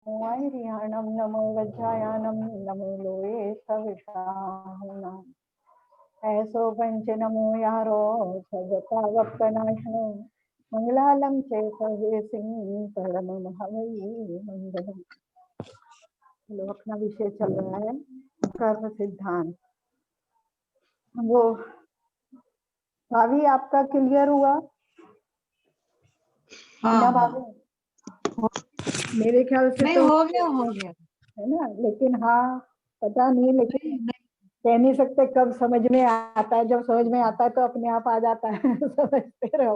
वायरियाणं नमो वज्रायाणं नमो लोये सविषाहुणम् ऐसो पंच नमो यारो सजता वक्तनाशनो मंगलालम चे सर्वे सिंह परमं हवै मंगलम। लोग अपना विषय चल रहा है कर्म सिद्धांत। वो भाभी आपका क्लियर हुआ? मीना भाभी मेरे ख्याल से नहीं तो हो गया है ना, लेकिन हाँ पता नहीं, लेकिन कह नहीं सकते कब समझ में आता है। जब समझ में आता है तो अपने आप आ जाता है समझते रहो।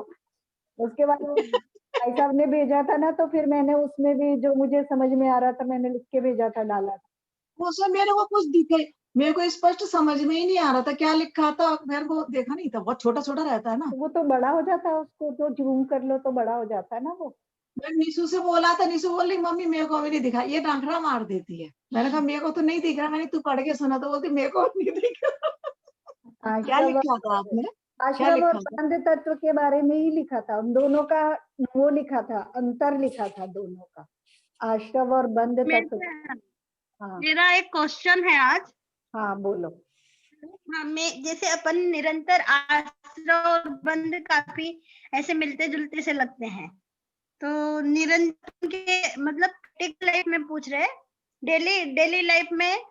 उसके बाद भाई साहब ने भेजा था ना, तो फिर मैंने उसमें भी जो मुझे समझ में आ रहा था मैंने लिख के भेजा था, डाला था। उसमें मेरे को कुछ दिखे, मेरे को स्पष्ट समझ में ही नहीं आ रहा था क्या लिखा था, मेरे को देखा नहीं था, बहुत छोटा छोटा रहता है ना। वो तो बड़ा हो जाता है, उसको तो जूम कर लो तो बड़ा हो जाता है ना वो। मैं निशु से बोला था, निशु बोल रही मम्मी मेरे को अभी नहीं दिखा, ये डांखड़ा मार देती है। मैंने कहा मेरे को तो नहीं दिख रहा, मैंने तू पढ़ के सुना, तो बोलती मेरे को नहीं दिख रहा। क्या लिखा था आपने? क्या आश्रम और लिखा था? पंच तत्व के बारे में ही लिखा था, उन दोनों का वो लिखा था, अंतर लिखा था दोनों का, आश्रम और बंध तत्व। हाँ मेरा एक क्वेश्चन है आज। हाँ बोलो। हमें जैसे अपन निरंतर आश्रय और बंध काफी ऐसे मिलते जुलते से लगते हैं, तो निरंतर के मतलब प्रैक्टिकल लाइफ में पूछ रहे हैं, डेली लाइफ में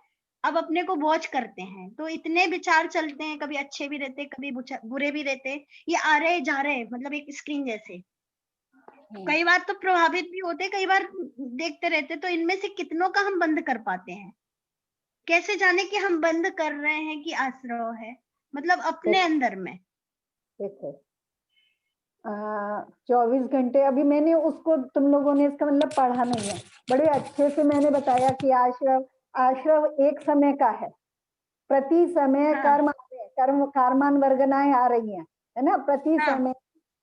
अब अपने को वॉच करते हैं तो इतने विचार चलते हैं, कभी अच्छे भी रहते कभी बुरे भी रहते, ये आ रहे जा रहे, मतलब एक स्क्रीन जैसे। कई बार तो प्रभावित भी होते, कई बार देखते रहते, तो इनमें से कितनों का हम बंद कर पाते हैं? कैसे जाने कि हम बंद कर रहे हैं कि आश्रय है, मतलब अपने अंदर में। देखो 24 घंटे, अभी मैंने उसको, तुम लोगों ने इसका मतलब पढ़ा नहीं है, बड़े अच्छे से मैंने बताया कि आश्रव एक समय का है, प्रति समय हाँ। कर्मान वर्गनाएं आ रही हैं, है ना, प्रति समय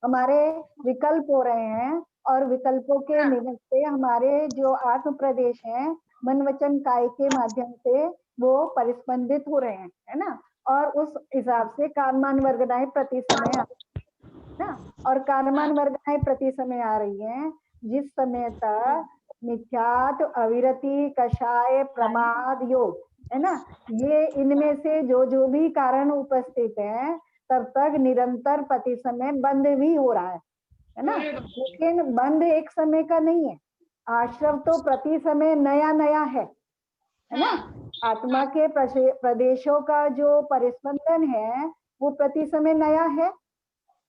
हमारे विकल्प हो रहे हैं, और विकल्पों के निमित्त से हमारे जो आत्म प्रदेश हैं मन वचन काय के माध्यम से वो परिस्पंदित हो रहे हैं, है ना, और उस हिसाब से कर्मान वर्गनाएं प्रति समय ना, और कर्मान वर्गनाएं प्रति समय आ रही हैं, जिस समय तक मिथ्यात्व अविरति कषाय प्रमाद योग, है ना, ये इनमें से जो भी कारण उपस्थित हैं तब तक निरंतर प्रति समय बंद भी हो रहा है ना, लेकिन बंद एक समय का नहीं है। आश्रम तो प्रति समय नया नया है ना, आत्मा के प्रदेशों का जो परिस्पंदन है वो प्रति समय नया है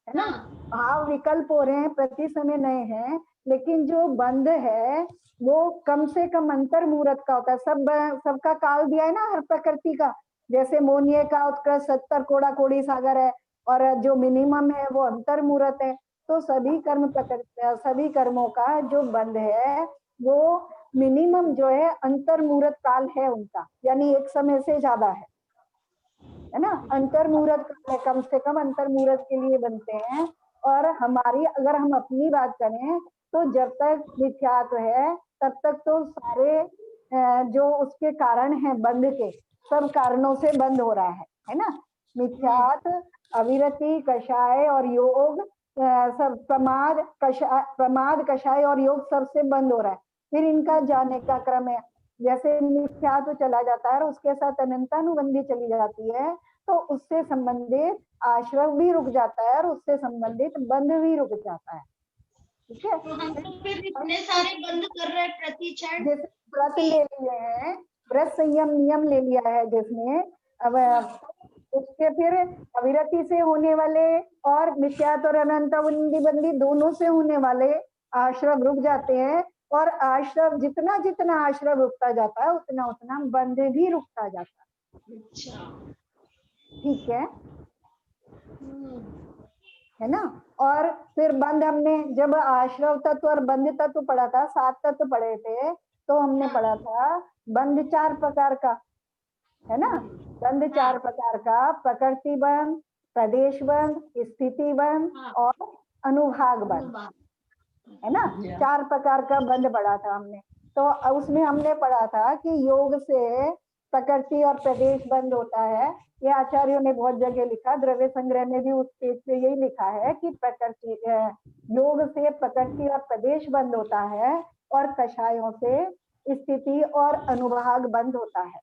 ना, भाव विकल्प हो रहे हैं प्रति समय नए हैं, लेकिन जो बंद है वो कम से कम अंतर मुहूर्त का होता है। सबका काल दिया है ना हर प्रकृति का, जैसे मोनिये का उत्कृष्ट 70 कोड़ा कोड़ी सागर है, और जो मिनिमम है वो अंतर मुहूर्त है। तो सभी कर्मों का जो बंद है वो मिनिमम जो है अंतर मुहूर्त काल है उनका, यानी एक समय से ज्यादा है ना, अंतर मुहूर्त कम से कम अंतर मुहूर्त के लिए बनते हैं। और हमारी अगर हम अपनी बात करें तो जब तक मिथ्यात्व है तब तक तो सारे जो उसके कारण हैं बंद के, सब कारणों से बंद हो रहा है ना, मिथ्यात्व अविरति कषाय और योग, सब प्रमाद कषाय और योग सबसे बंद हो रहा है। फिर इनका जाने का क्रम है, जैसे मिथ्या तो चला जाता है और उसके साथ अनंतानुबंधी चली जाती है, तो उससे संबंधित आश्रव भी रुक जाता है और उससे संबंधित बंध भी रुक जाता है। ठीक है, तो हम तो फिर इतने सारे बंद कर रहे हैं प्रति क्षण। जैसे व्रत ले लिए हैं, व्रत संयम नियम ले लिया है जिसने, अब उसके फिर अविरति से होने वाले और मिथ्यात और अनंतानुबंधी दोनों से होने वाले आश्रव रुक जाते हैं, और आश्रव जितना जितना आश्रव रुकता जाता है उतना उतना बंध भी रुकता जाता है। ठीक है ना, और फिर बंध हमने जब आश्रव तत्व और बंध तत्व पढ़ा था, 7 तत्व पढ़े थे, तो हमने पढ़ा था बंध 4 प्रकार का, है ना, बंध 4 प्रकार का, प्रकृति बंध, प्रदेश बंध, स्थिति बंध और अनुभाग बंध, है ना, 4 प्रकार का बंध पढ़ा था हमने। तो उसमें हमने पढ़ा था कि योग से प्रकृति और प्रदेश बंद होता है, ये आचार्यों ने बहुत जगह लिखा, द्रव्य संग्रह ने भी उस पेज पे यही लिखा है कि प्रकृति योग से प्रकृति और प्रदेश बंद होता है, और कषायों से स्थिति और अनुभाग बंद होता है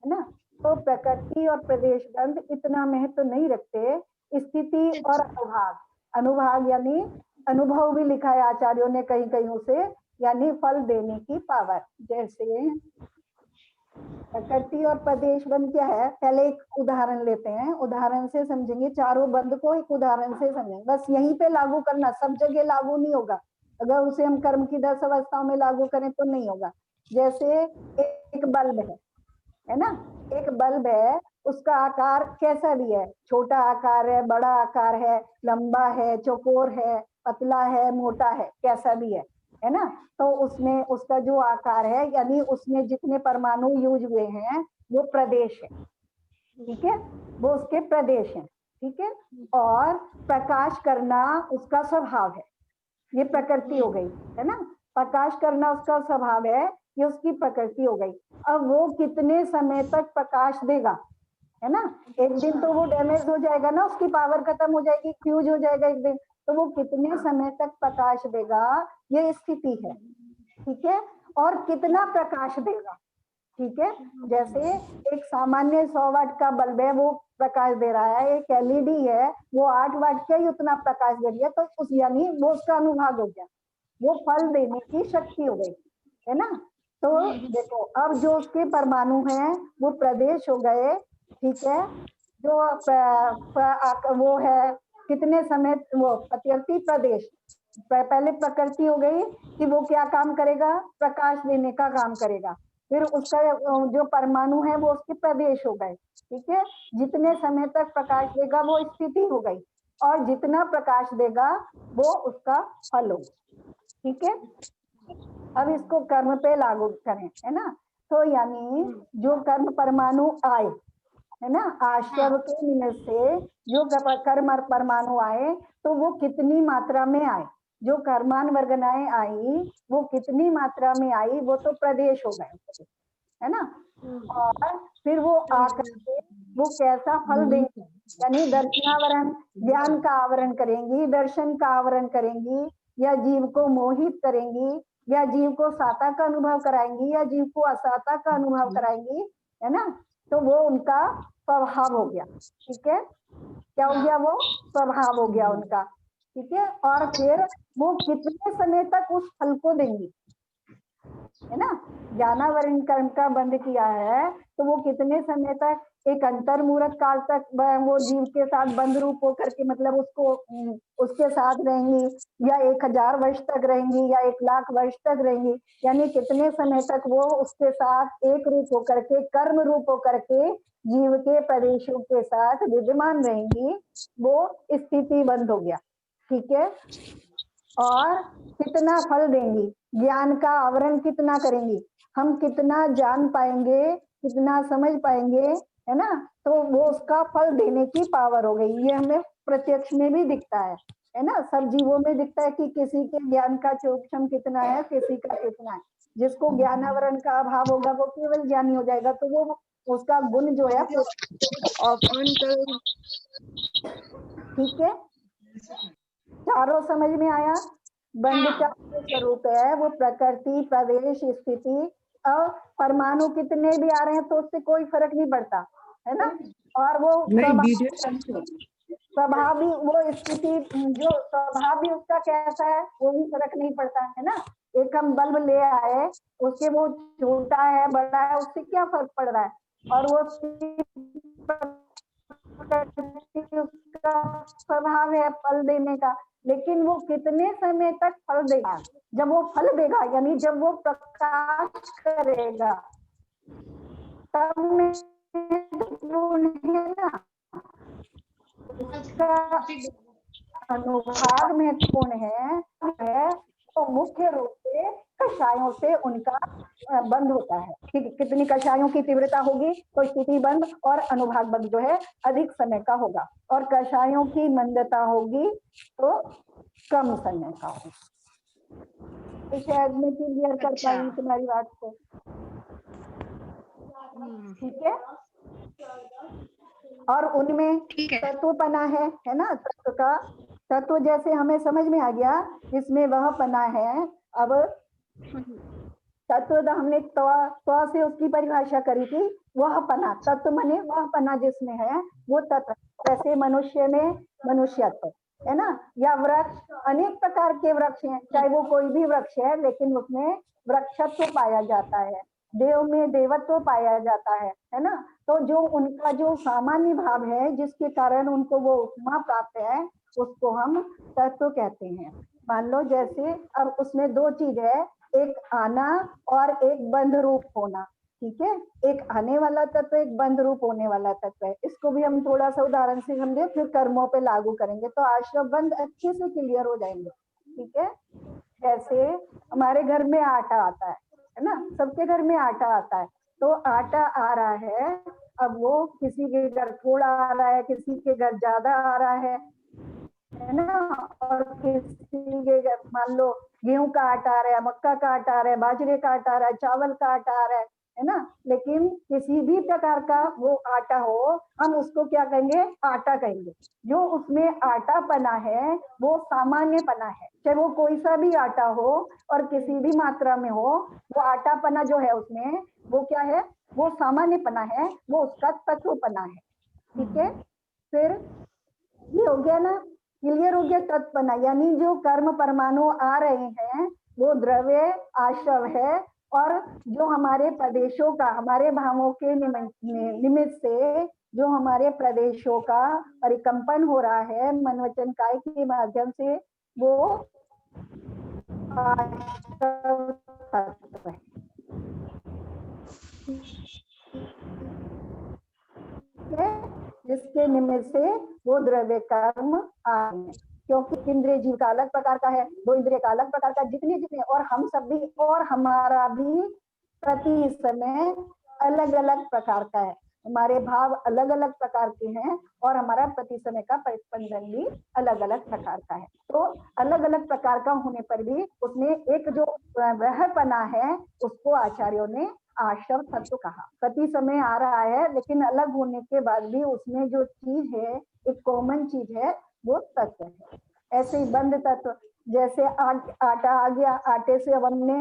ना। तो प्रकृति और प्रदेश बंद इतना महत्व नहीं रखते, स्थिति और अनुभाग, अनुभाग यानी अनुभव भी लिखा है आचार्यों ने कहीं कहीं से, यानी फल देने की पावर। जैसे प्रकृति और प्रदेश बंद क्या है, पहले एक उदाहरण लेते हैं, उदाहरण से समझेंगे, चारों बंद को एक उदाहरण से समझेंगे, बस यहीं पे लागू करना, सब जगह लागू नहीं होगा, अगर उसे हम कर्म की 10 अवस्थाओं में लागू करें तो नहीं होगा। जैसे एक बल्ब है ना, एक बल्ब है, उसका आकार कैसा भी है, छोटा आकार है, बड़ा आकार है, लंबा है, चौकोर है, पतला है, मोटा है, कैसा भी है ना, तो उसमें उसका जो आकार है यानी उसमें जितने परमाणु यूज हुए हैं वो प्रदेश है, ठीक है, वो उसके प्रदेश हैं, ठीक है। और प्रकाश करना उसका स्वभाव है, ये प्रकृति हो गई, है ना, प्रकाश करना उसका स्वभाव है, ये उसकी प्रकृति हो गई। अब वो कितने समय तक प्रकाश देगा, है ना, एक दिन तो वो डैमेज हो जाएगा ना, उसकी पावर खत्म हो जाएगी, फ्यूज हो जाएगा एक दिन, तो वो कितने समय तक प्रकाश देगा, ये स्थिति है, ठीक है। और कितना प्रकाश देगा, ठीक है, जैसे एक सामान्य 100 वाट का बल्ब है वो प्रकाश दे रहा है, एक एलईडी है वो 8 वाट का ही उतना प्रकाश दे रही है, तो उस यानी वो उसका अनुभाग हो गया, वो फल देने की शक्ति हो गई, है ना। तो देखो अब जो उसके परमाणु हैं वो प्रदेश हो गए, ठीक है, जो वो है कितने समय, वो प्रकृति प्रदेश, पहले प्रकृति हो गई कि वो क्या काम करेगा, प्रकाश देने का काम करेगा, फिर उसका जो परमाणु है वो उसके प्रदेश हो गए, ठीक है, जितने समय तक प्रकाश देगा वो स्थिति हो गई, और जितना प्रकाश देगा वो उसका फल हो, ठीक है। अब इसको कर्म पे लागू करें, है ना, तो यानी जो कर्म परमाणु आए, है ना, आश्रव के निमित्त से जो कर्म परमाणु आए तो वो कितनी मात्रा में आए, जो कर्मान वर्गनाएं आई वो कितनी मात्रा में आई, वो तो प्रदेश हो गए, है ना। और फिर वो आकर के वो कैसा फल देंगी, यानी दर्शनावरण, ज्ञान का आवरण करेंगी, दर्शन का आवरण करेंगी, या जीव को मोहित करेंगी, या जीव को साता का अनुभव कराएंगी, या जीव को असाता का अनुभव कराएंगी, है ना, तो वो उनका स्वभाव हो गया, ठीक है, क्या हो गया, वो स्वभाव हो गया उनका, ठीक है। और फिर वो कितने समय तक उस फल को देंगी, है ना, ज्ञानावरण कर्म का बंद किया है तो वो कितने समय तक, एक अंतर मुहूर्त काल तक वो जीव के साथ बंद रूप होकर के, मतलब उसको उसके साथ रहेंगी, या 1000 वर्ष तक रहेंगी, या 1,00,000 वर्ष तक रहेंगी, यानी कितने समय तक वो उसके साथ एक रूप होकर के, कर्म रूप होकर के जीव के प्रदेशों के साथ विद्यमान रहेंगी, वो स्थिति बंद हो गया, ठीक है। और कितना फल देंगी, ज्ञान का आवरण कितना करेंगी, हम कितना जान पाएंगे, कितना समझ पाएंगे, है ना, तो वो उसका फल देने की पावर हो गई। ये हमें प्रत्यक्ष में भी दिखता है ना, सब जीवों में दिखता है कि किसी के ज्ञान का चोक्षम कितना है, किसी का कितना है। जिसको ज्ञानावरण का अभाव होगा वो केवल ज्ञानी हो जाएगा, तो वो उसका गुण जो है, ठीक है, चारों समझ में आया। बंद का स्वरूप है वो प्रकृति, प्रदेश, स्थिति, और परमाणु कितने भी आ रहे हैं तो उससे कोई फर्क नहीं पड़ता, है ना। और वो स्वभाव भी, वो स्थिति जो स्वभाव भी उसका कैसा है वो भी फर्क नहीं पड़ता, है ना। एक हम बल्ब ले आए, उसके वो छोटा है बड़ा है उससे क्या फर्क पड़ रहा है, और वो उसका स्वभाव है फल देने का, लेकिन वो कितने समय तक फल देगा, जब वो फल देगा यानी जब वो प्रकाश करेगा तब है ना, उसका अनुभाग महत्वपूर्ण है तो मुख्य रूप से कषायों से उनका बंद होता है, ठीक है। कितनी कषायों की तीव्रता होगी तो स्थिति बंद और अनुभाग बंद जो है अधिक समय का होगा, और कषायों की मंदता होगी तो कम समय का होगा। शायद मैं क्लियर कर पाई तुम्हारी बात को, ठीक है। और उनमें तत्वपना है ना, तत्व का, तत्व जैसे हमें समझ में आ गया, इसमें वह पना है। अब तत्व हमने त्व से उसकी परिभाषा करी थी, वह पना, तत्व माने वह पना जिसमें है वो तत्व। जैसे मनुष्य में मनुष्यत्व है ना, या वृक्ष, अनेक प्रकार के वृक्ष हैं, चाहे वो कोई भी वृक्ष है, लेकिन उसमें वृक्षत्व पाया जाता है, देव में देवत्व पाया जाता है ना। तो जो उनका जो सामान्य भाव है जिसके कारण उनको वो उपमा प्राप्त है, उसको हम तत्व कहते हैं। मान लो जैसे अब उसमें दो चीज है, एक आना और एक बंध रूप होना, ठीक है। एक आने वाला तत्व, एक बंध रूप होने वाला तत्व है। इसको भी हम थोड़ा सा उदाहरण से समझे, फिर कर्मों पे लागू करेंगे तो आश्रम बंध अच्छे से क्लियर हो जाएंगे, ठीक है। जैसे हमारे घर में आटा आता है ना, सबके घर में आटा आता है, तो आटा आ रहा है, अब वो किसी के घर थोड़ा आ रहा है, किसी के घर ज्यादा आ रहा है ना, और किसी के घर मान लो गेहूं का आटा आ रहा है, मक्का का आटा आ रहा है, बाजरे का आटा आ रहा है, चावल का आटा आ रहा है ना। लेकिन किसी भी प्रकार का वो आटा हो, हम उसको क्या कहेंगे, आटा कहेंगे। जो उसमें आटा पना है वो सामान्य पना है, चाहे वो कोई सा भी आटा हो और किसी भी मात्रा में हो, वो आटा पना जो है उसमें वो क्या है, वो सामान्य पना है, वो उसका तत्व पना है, ठीक है। फिर ये हो गया ना, क्लियर हो गया तत्पना, यानी जो कर्म परमाणु आ रहे हैं वो द्रव्य आश्रव है, और जो हमारे प्रदेशों का, हमारे भावों के निमित्त से जो हमारे प्रदेशों का परिकंपन हो रहा है मन वचन काय के माध्यम से, वो आश्रव तत्व है। जिसके निमित्त से वो द्रव्य कर्म आ रहे हैं, क्योंकि इंद्रिय जीव का अलग प्रकार का है, दो इंद्रिय का अलग प्रकार का, जितने जितने, और हम सब भी और हमारा भी प्रति समय अलग अलग प्रकार का है, हमारे भाव अलग अलग प्रकार के हैं, और हमारा प्रति समय का परिस्पंदन भी अलग अलग प्रकार का है। तो अलग अलग प्रकार का होने पर भी उसमें एक जो वहपना है उसको आचार्यों ने आश्रव तत्व कहा। प्रति समय आ रहा है, लेकिन अलग होने के बाद भी उसमें जो चीज है, एक कॉमन चीज है, वो तत्व है। ऐसे ही बंध तत्व, जैसे आटा आ गया, आटे से अब हमने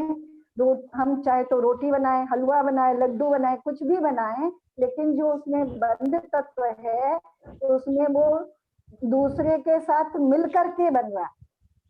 हम चाहे तो रोटी बनाए, हलवा बनाए, लड्डू बनाए, कुछ भी बनाए, लेकिन जो उसमें बंध तत्व है तो उसमें वो दूसरे के साथ मिलकर के बन रहा है,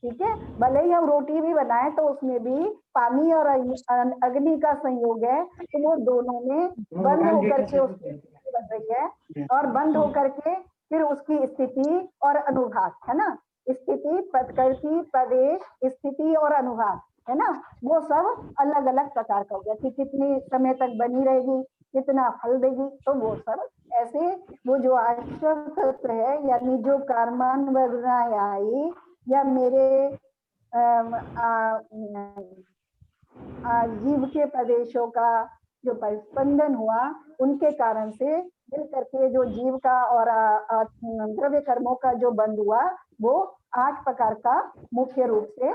ठीक है। भले ही हम रोटी भी बनाए तो उसमें भी पानी और अग्नि का संयोग है, तो वो दोनों में बंद होकर के उसकी बन रही है, और बंद होकर के फिर उसकी स्थिति और अनुभाग है ना, स्थिति, प्रकृति, प्रदेश, स्थिति और अनुभाग है ना, वो सब अलग अलग प्रकार का हो गया कि कितने समय तक बनी रहेगी, कितना फल देगी, तो वो सब ऐसे वो जो आश्रव तत्व है, यानी जो कर्मान आई या मेरे जीव के प्रदेशों का जो परिस्पंदन हुआ, उनके कारण से मिल करके जो जीव का और द्रव्य कर्मों का जो बंध हुआ, वो 8 प्रकार का मुख्य रूप से,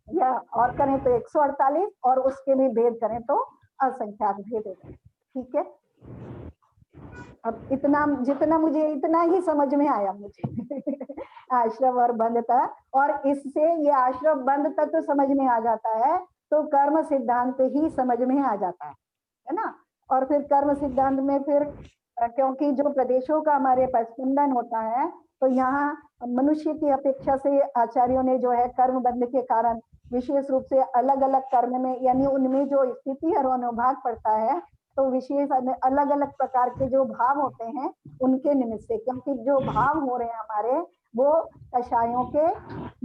या और करें तो 148, और उसके भी भेद करें तो असंख्यात भेद है, ठीक है। अब इतना, जितना मुझे इतना ही समझ में आया मुझे आश्रव और बंध था, और इससे ये आश्रव बंध तक तो समझ में आ जाता है, तो कर्म सिद्धांत ही समझ में आ जाता है ना। और फिर कर्म सिद्धांत में फिर क्योंकि जो प्रदेशों का हमारे परिस्पंदन होता है, तो यहाँ मनुष्य की अपेक्षा से आचार्यों ने जो है कर्म बंध के कारण विशेष रूप से अलग अलग कर्म में, यानी उनमें जो स्थिति और अनुभाग पड़ता है, तो विशेष अलग अलग प्रकार के जो भाव होते हैं उनके निमित्त से, क्योंकि जो भाव हो रहे हैं हमारे वो कषायों के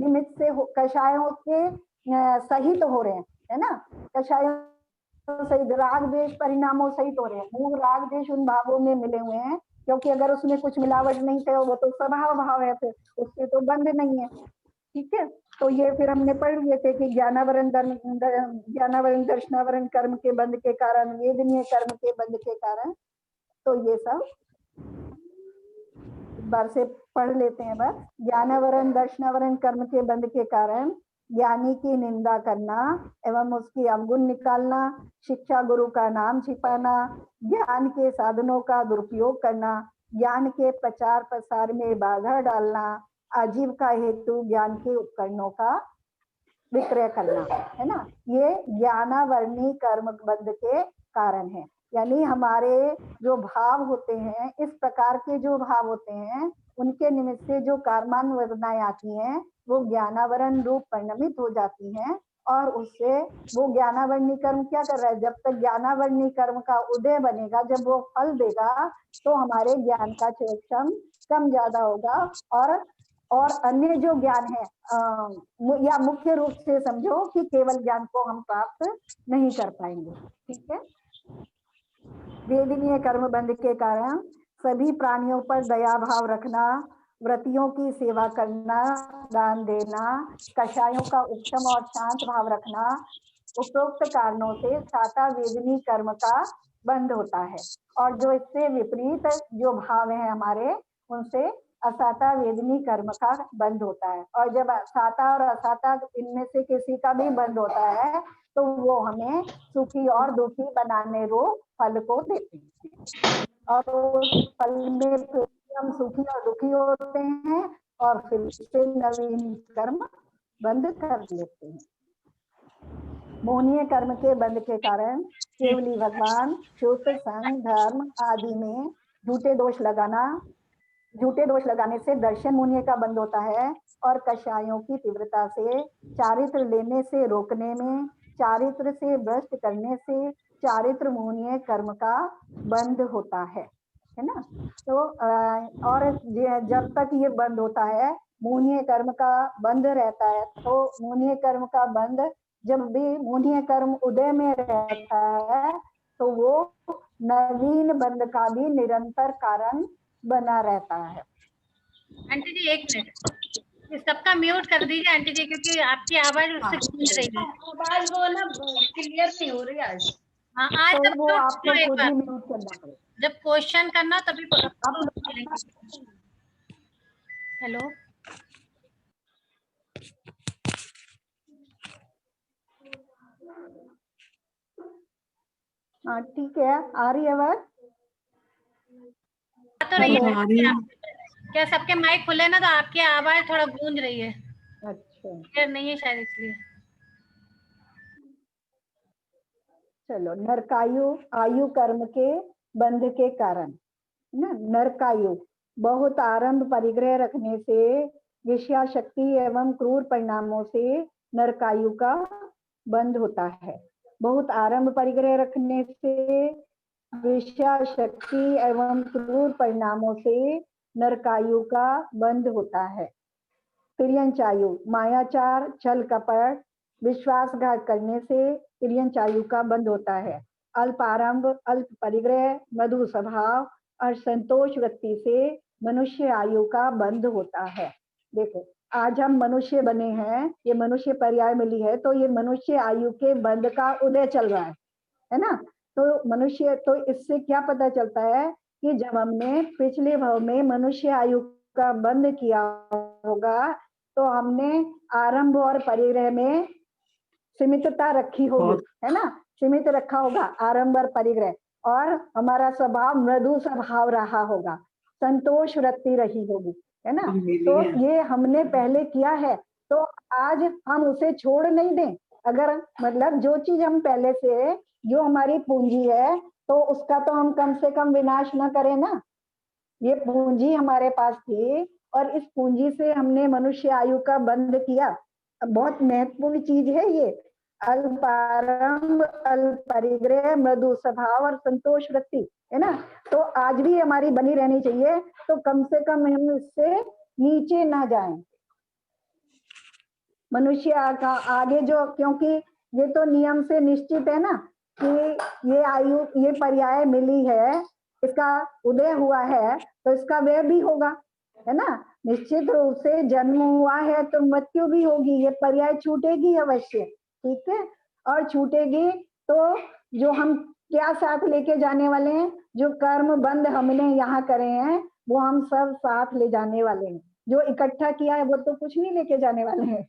निमित्त से, कषायों के सहित हो रहे हैं, है ना। कषायों सहित, राग देश परिणामों सहित हो रहे हैं, मूल राग देश उन भावों में मिले हुए हैं, क्योंकि अगर उसमें कुछ मिलावट नहीं थे वो तो स्वभाव भाव है, फिर उससे तो बंध नहीं है, ठीक है। तो ये फिर हमने पढ़ लिए थे कि ज्ञानावरण दर्शनावरण कर्म के बंध के कारण, वेदनीय कर्म के बंध के कारण, तो ये सब एक बार से पढ़ लेते हैं बस। ज्ञानावरण दर्शनावरण कर्म के बंध के कारण ज्ञानी की निंदा करना एवं उसकी अवगुण निकालना, शिक्षा गुरु का नाम छिपाना, ज्ञान के साधनों का दुरुपयोग करना, ज्ञान के प्रचार प्रसार में बाधा डालना, आजीविका हेतु ज्ञान के उपकरणों का विक्रय करना, है ना, ये ज्ञानावर्णी कर्म बंध के कारण है। यानी हमारे जो भाव होते हैं, इस प्रकार के जो भाव होते हैं, उनके निमित्त से जो कर्मान वर्णाएं आती हैं वो ज्ञानावरण रूप परिणमित हो जाती हैं, और उससे वो ज्ञानावर्णी कर्म क्या कर रहा है, जब तक ज्ञानावर्णी कर्म का उदय बनेगा, जब वो फल देगा तो हमारे ज्ञान का क्षेत्रम कम ज्यादा होगा, और अन्य जो ज्ञान है या मुख्य रूप से समझो कि केवल ज्ञान को हम प्राप्त नहीं कर पाएंगे। ठीक है। वेदनीय कर्म बंध के कारण सभी प्राणियों पर दया भाव रखना, व्रतियों की सेवा करना, दान देना, कषायों का उत्तम और शांत भाव रखना, उपरोक्त कारणों से साता वेदनी कर्म का बंध होता है। और जो इससे विपरीत जो भाव है हमारे, उनसे असाता वेदनी कर्म का बंध होता है। और जब साता और असाता इनमें से किसी का भी बंध होता है तो वो हमें सुखी और दुखी बनाने रूप फल को देते हैं, और उस फल में फिर हम सुखी और दुखी होते हैं और फिर से नवीन कर्म बंद कर लेते हैं। मोहनीय कर्म के बंध के कारण केवली भगवान, शुद्ध संग, धर्म आदि में झूठे दोष लगाने से दर्शन मोहनीय का बंध होता है, और कषायों की तीव्रता से चारित्र लेने से रोकने में, चारित्र से भ्रष्ट करने से चारित्र मोहनीय कर्म का बंध होता है ना। तो और जब तक ये बंद होता है, मोहनीय कर्म का बंद रहता है, तो मोहनीय कर्म का बंद, जब भी मोहनीय कर्म उदय में रहता है तो वो नवीन बंध का भी निरंतर कारण बना रहता है। आंटी जी एक मिनट, सबका म्यूट कर दीजिए आंटी जी, क्योंकि आपकी आवाज उससे गूंज रही है। आवाज वो ना क्लियर नहीं हो रही आज। हाँ आज तो तब वो आपको खुद ही म्यूट करना पड़ेगा। जब क्वेश्चन करना तभी हेलो हाँ ठीक है, आ रही है आवाज? तो रही है। क्या सबके माइक खुले ना, तो आपकी आवाज थोड़ा गूंज रही है। अच्छा, क्लियर नहीं है शायद इसलिए। चलो, नरकायु आयु कर्म के बंध के कारण ना, नरकायु बहुत आरंभ परिग्रह रखने से, विषया शक्ति एवं क्रूर परिणामों से नरकायु का बंध होता है। बहुत आरंभ परिग्रह रखने से, विषया शक्ति एवं क्रूर परिणामों से नरकायु का बंध होता है। तिर्यंचायु मायाचार, छल कपट, विश्वासघात करने से तिर्यंचायु का बंध होता है। अल्प आरंभ, अल्प परिग्रह, मधु स्वभाव और संतोष वृत्ति से मनुष्य आयु का बंध होता है। देखो, आज हम मनुष्य बने हैं, ये मनुष्य पर्याय मिली है, तो ये मनुष्य आयु के बंध का उदय चल रहा है ना। तो मनुष्य, तो इससे क्या पता चलता है कि जब हमने पिछले भाव में मनुष्य आयु का बंध किया होगा, तो हमने आरंभ और परिग्रह में सीमितता रखी होगी, है ना, सीमित रखा होगा आरंभ और परिग्रह, और हमारा स्वभाव मृदु स्वभाव रहा होगा, संतोष वृत्ति रही होगी, है ना। तो ये हमने पहले किया है, तो आज हम उसे छोड़ नहीं दें। अगर मतलब जो चीज हम पहले से, जो हमारी पूंजी है, तो उसका तो हम कम से कम विनाश न करें ना। ये पूंजी हमारे पास थी और इस पूंजी से हमने मनुष्य आयु का बंध किया। बहुत महत्वपूर्ण चीज है ये, अल्प आरंभ, अल्प परिग्रह, मृदु स्वभाव और संतोष वृत्ति, है ना। तो आज भी हमारी बनी रहनी चाहिए, तो कम से कम हम इससे नीचे ना जाएं। मनुष्य का आगे जो, क्योंकि ये तो नियम से निश्चित है ना कि ये आयु, ये पर्याय मिली है, इसका उदय हुआ है, तो इसका व्यय भी होगा, है ना। निश्चित रूप से जन्म हुआ है तो मृत्यु भी होगी, ये पर्याय छूटेगी अवश्य, ठीक है। और छूटेगी तो जो हम क्या साथ लेके जाने वाले हैं, जो कर्म बंध हमने यहाँ करे हैं वो हम सब साथ ले जाने वाले हैं। जो इकट्ठा किया है वो तो कुछ नहीं लेके जाने वाले हैं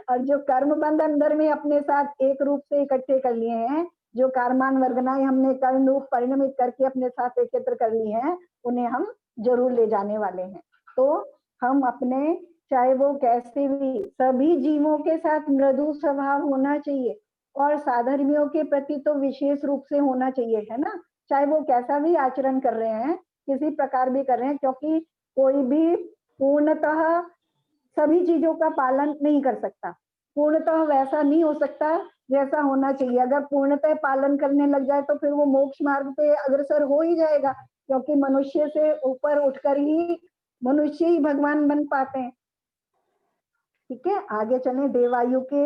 और जो कर्म बंध अंदर में अपने साथ एक रूप से इकट्ठे कर लिए हैं, जो कर्मान वर्गनाएं हमने कर्म रूप परिणमित करके अपने साथ एकत्र कर ली हैं, उन्हें हम जरूर ले जाने वाले हैं। तो हम अपने चाहे वो कैसे भी, सभी जीवों के साथ मृदु स्वभाव होना चाहिए और साधर्मियों के प्रति तो विशेष रूप से होना चाहिए, है ना। चाहे वो कैसा भी आचरण कर रहे हैं, किसी प्रकार भी कर रहे हैं, क्योंकि कोई भी पूर्णतः सभी चीजों का पालन नहीं कर सकता, पूर्णतः वैसा नहीं हो सकता जैसा होना चाहिए। अगर पूर्णतः पालन करने लग जाए तो फिर वो मोक्ष मार्ग पे अग्रसर हो ही जाएगा, क्योंकि मनुष्य से ऊपर उठकर ही मनुष्य ही भगवान बन पाते हैं। ठीक है, आगे चले। देवायु के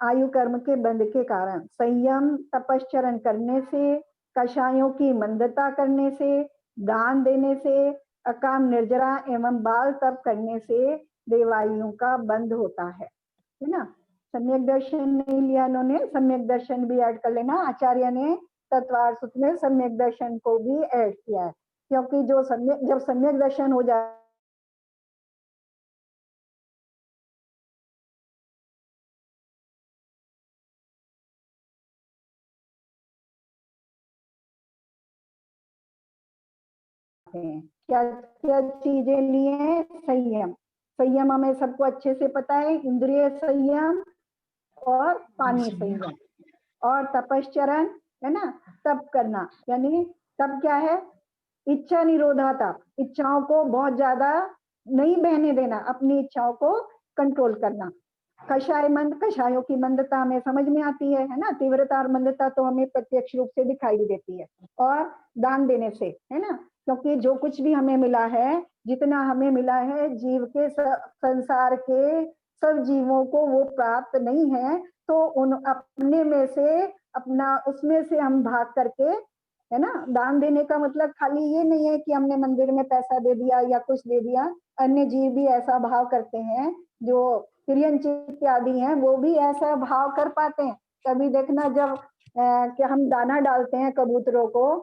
आयु कर्म के बंध के कारण संयम तपश्चरण करने से, कषायों की मंदता करने से, दान देने से, अकाम निर्जरा एवं बाल तप करने से देवायु का बंध होता है ना। सम्यक दर्शन नहीं लिया इन्होंने, सम्यक दर्शन भी ऐड कर लेना। आचार्य ने तत्वार सूत्र में सम्यक दर्शन को भी ऐड किया है, क्योंकि जो जब सम्यक दर्शन हो जाए क्या क्या चीजें लिए, संयम। संयम हमें सबको अच्छे से पता है, इंद्रिय संयम और पानी संयम और तपश्चरण, है ना, तप करना। यानी तप क्या है, इच्छा निरोधा तप, इच्छाओं को बहुत ज्यादा नहीं बहने देना, अपनी इच्छाओं को कंट्रोल करना। कषाय मंद, कषायों की मंदता हमें समझ में आती है ना, तीव्रता और मंदता तो हमें प्रत्यक्ष रूप से दिखाई देती है। और दान देने से, है ना, क्योंकि जो कुछ भी हमें मिला है, जितना हमें मिला है, जीव के संसार के सब जीवों को वो प्राप्त नहीं है, तो उन अपने में से, अपना उसमें से हम भाग करके, है ना। दान देने का मतलब खाली ये नहीं है कि हमने मंदिर में पैसा दे दिया या कुछ दे दिया, अन्य जीव भी ऐसा भाव करते हैं, जो तिर्यंचित इत्यादि हैं वो भी ऐसा भाव कर पाते हैं। कभी देखना जब कि हम दाना डालते हैं कबूतरों को,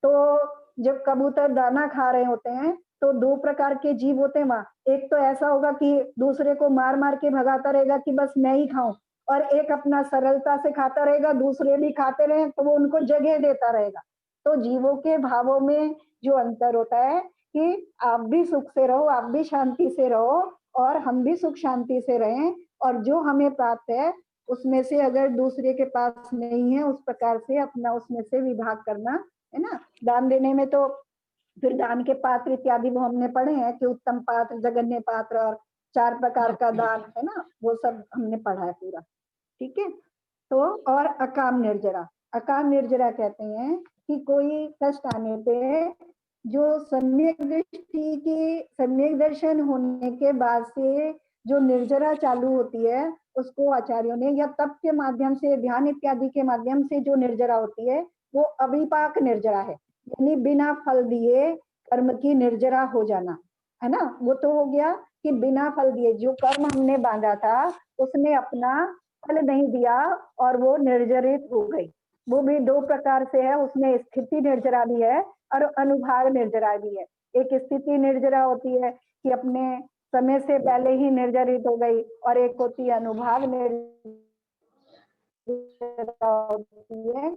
तो जब कबूतर दाना खा रहे होते हैं तो दो प्रकार के जीव होते हैं वहां। एक तो ऐसा होगा कि दूसरे को मार मार के भगाता रहेगा कि बस मैं ही खाऊं, और एक अपना सरलता से खाता रहेगा, दूसरे भी खाते रहे तो वो उनको जगह देता रहेगा। तो जीवों के भावों में जो अंतर होता है कि आप भी सुख से रहो, आप भी शांति से रहो, और हम भी सुख शांति से रहें, और जो हमें प्राप्त है उसमें से अगर दूसरे के पास नहीं है, उस प्रकार से अपना उसमें से विभाग करना, है ना। दान देने में तो फिर दान के पात्र इत्यादि वो हमने पढ़े हैं कि उत्तम पात्र, जगन्य पात्र और 4 प्रकार का दान, है ना, वो सब हमने पढ़ा है पूरा। ठीक है, तो और अकाम निर्जरा, अकाम निर्जरा कहते हैं कि कोई कष्ट आने पे जो सम्यक दृष्टि की, सम्यक दर्शन होने के बाद से जो निर्जरा चालू होती है, उसको आचार्यों ने, या तप के माध्यम से, ध्यान इत्यादि के माध्यम से जो निर्जरा होती है वो अविपाक निर्जरा है, यानी बिना फल दिए कर्म की निर्जरा हो जाना, है ना। वो तो हो गया कि बिना फल दिए जो कर्म हमने बांधा था उसने अपना फल नहीं दिया और वो निर्जरित हो गई। वो भी 2 प्रकार से है, उसमें स्थिति निर्जरा भी है और अनुभाग निर्जरा भी है। एक स्थिति निर्जरा होती है कि अपने समय से पहले ही निर्जरित हो गई, और एक होती है अनुभाग निर्जरा होती है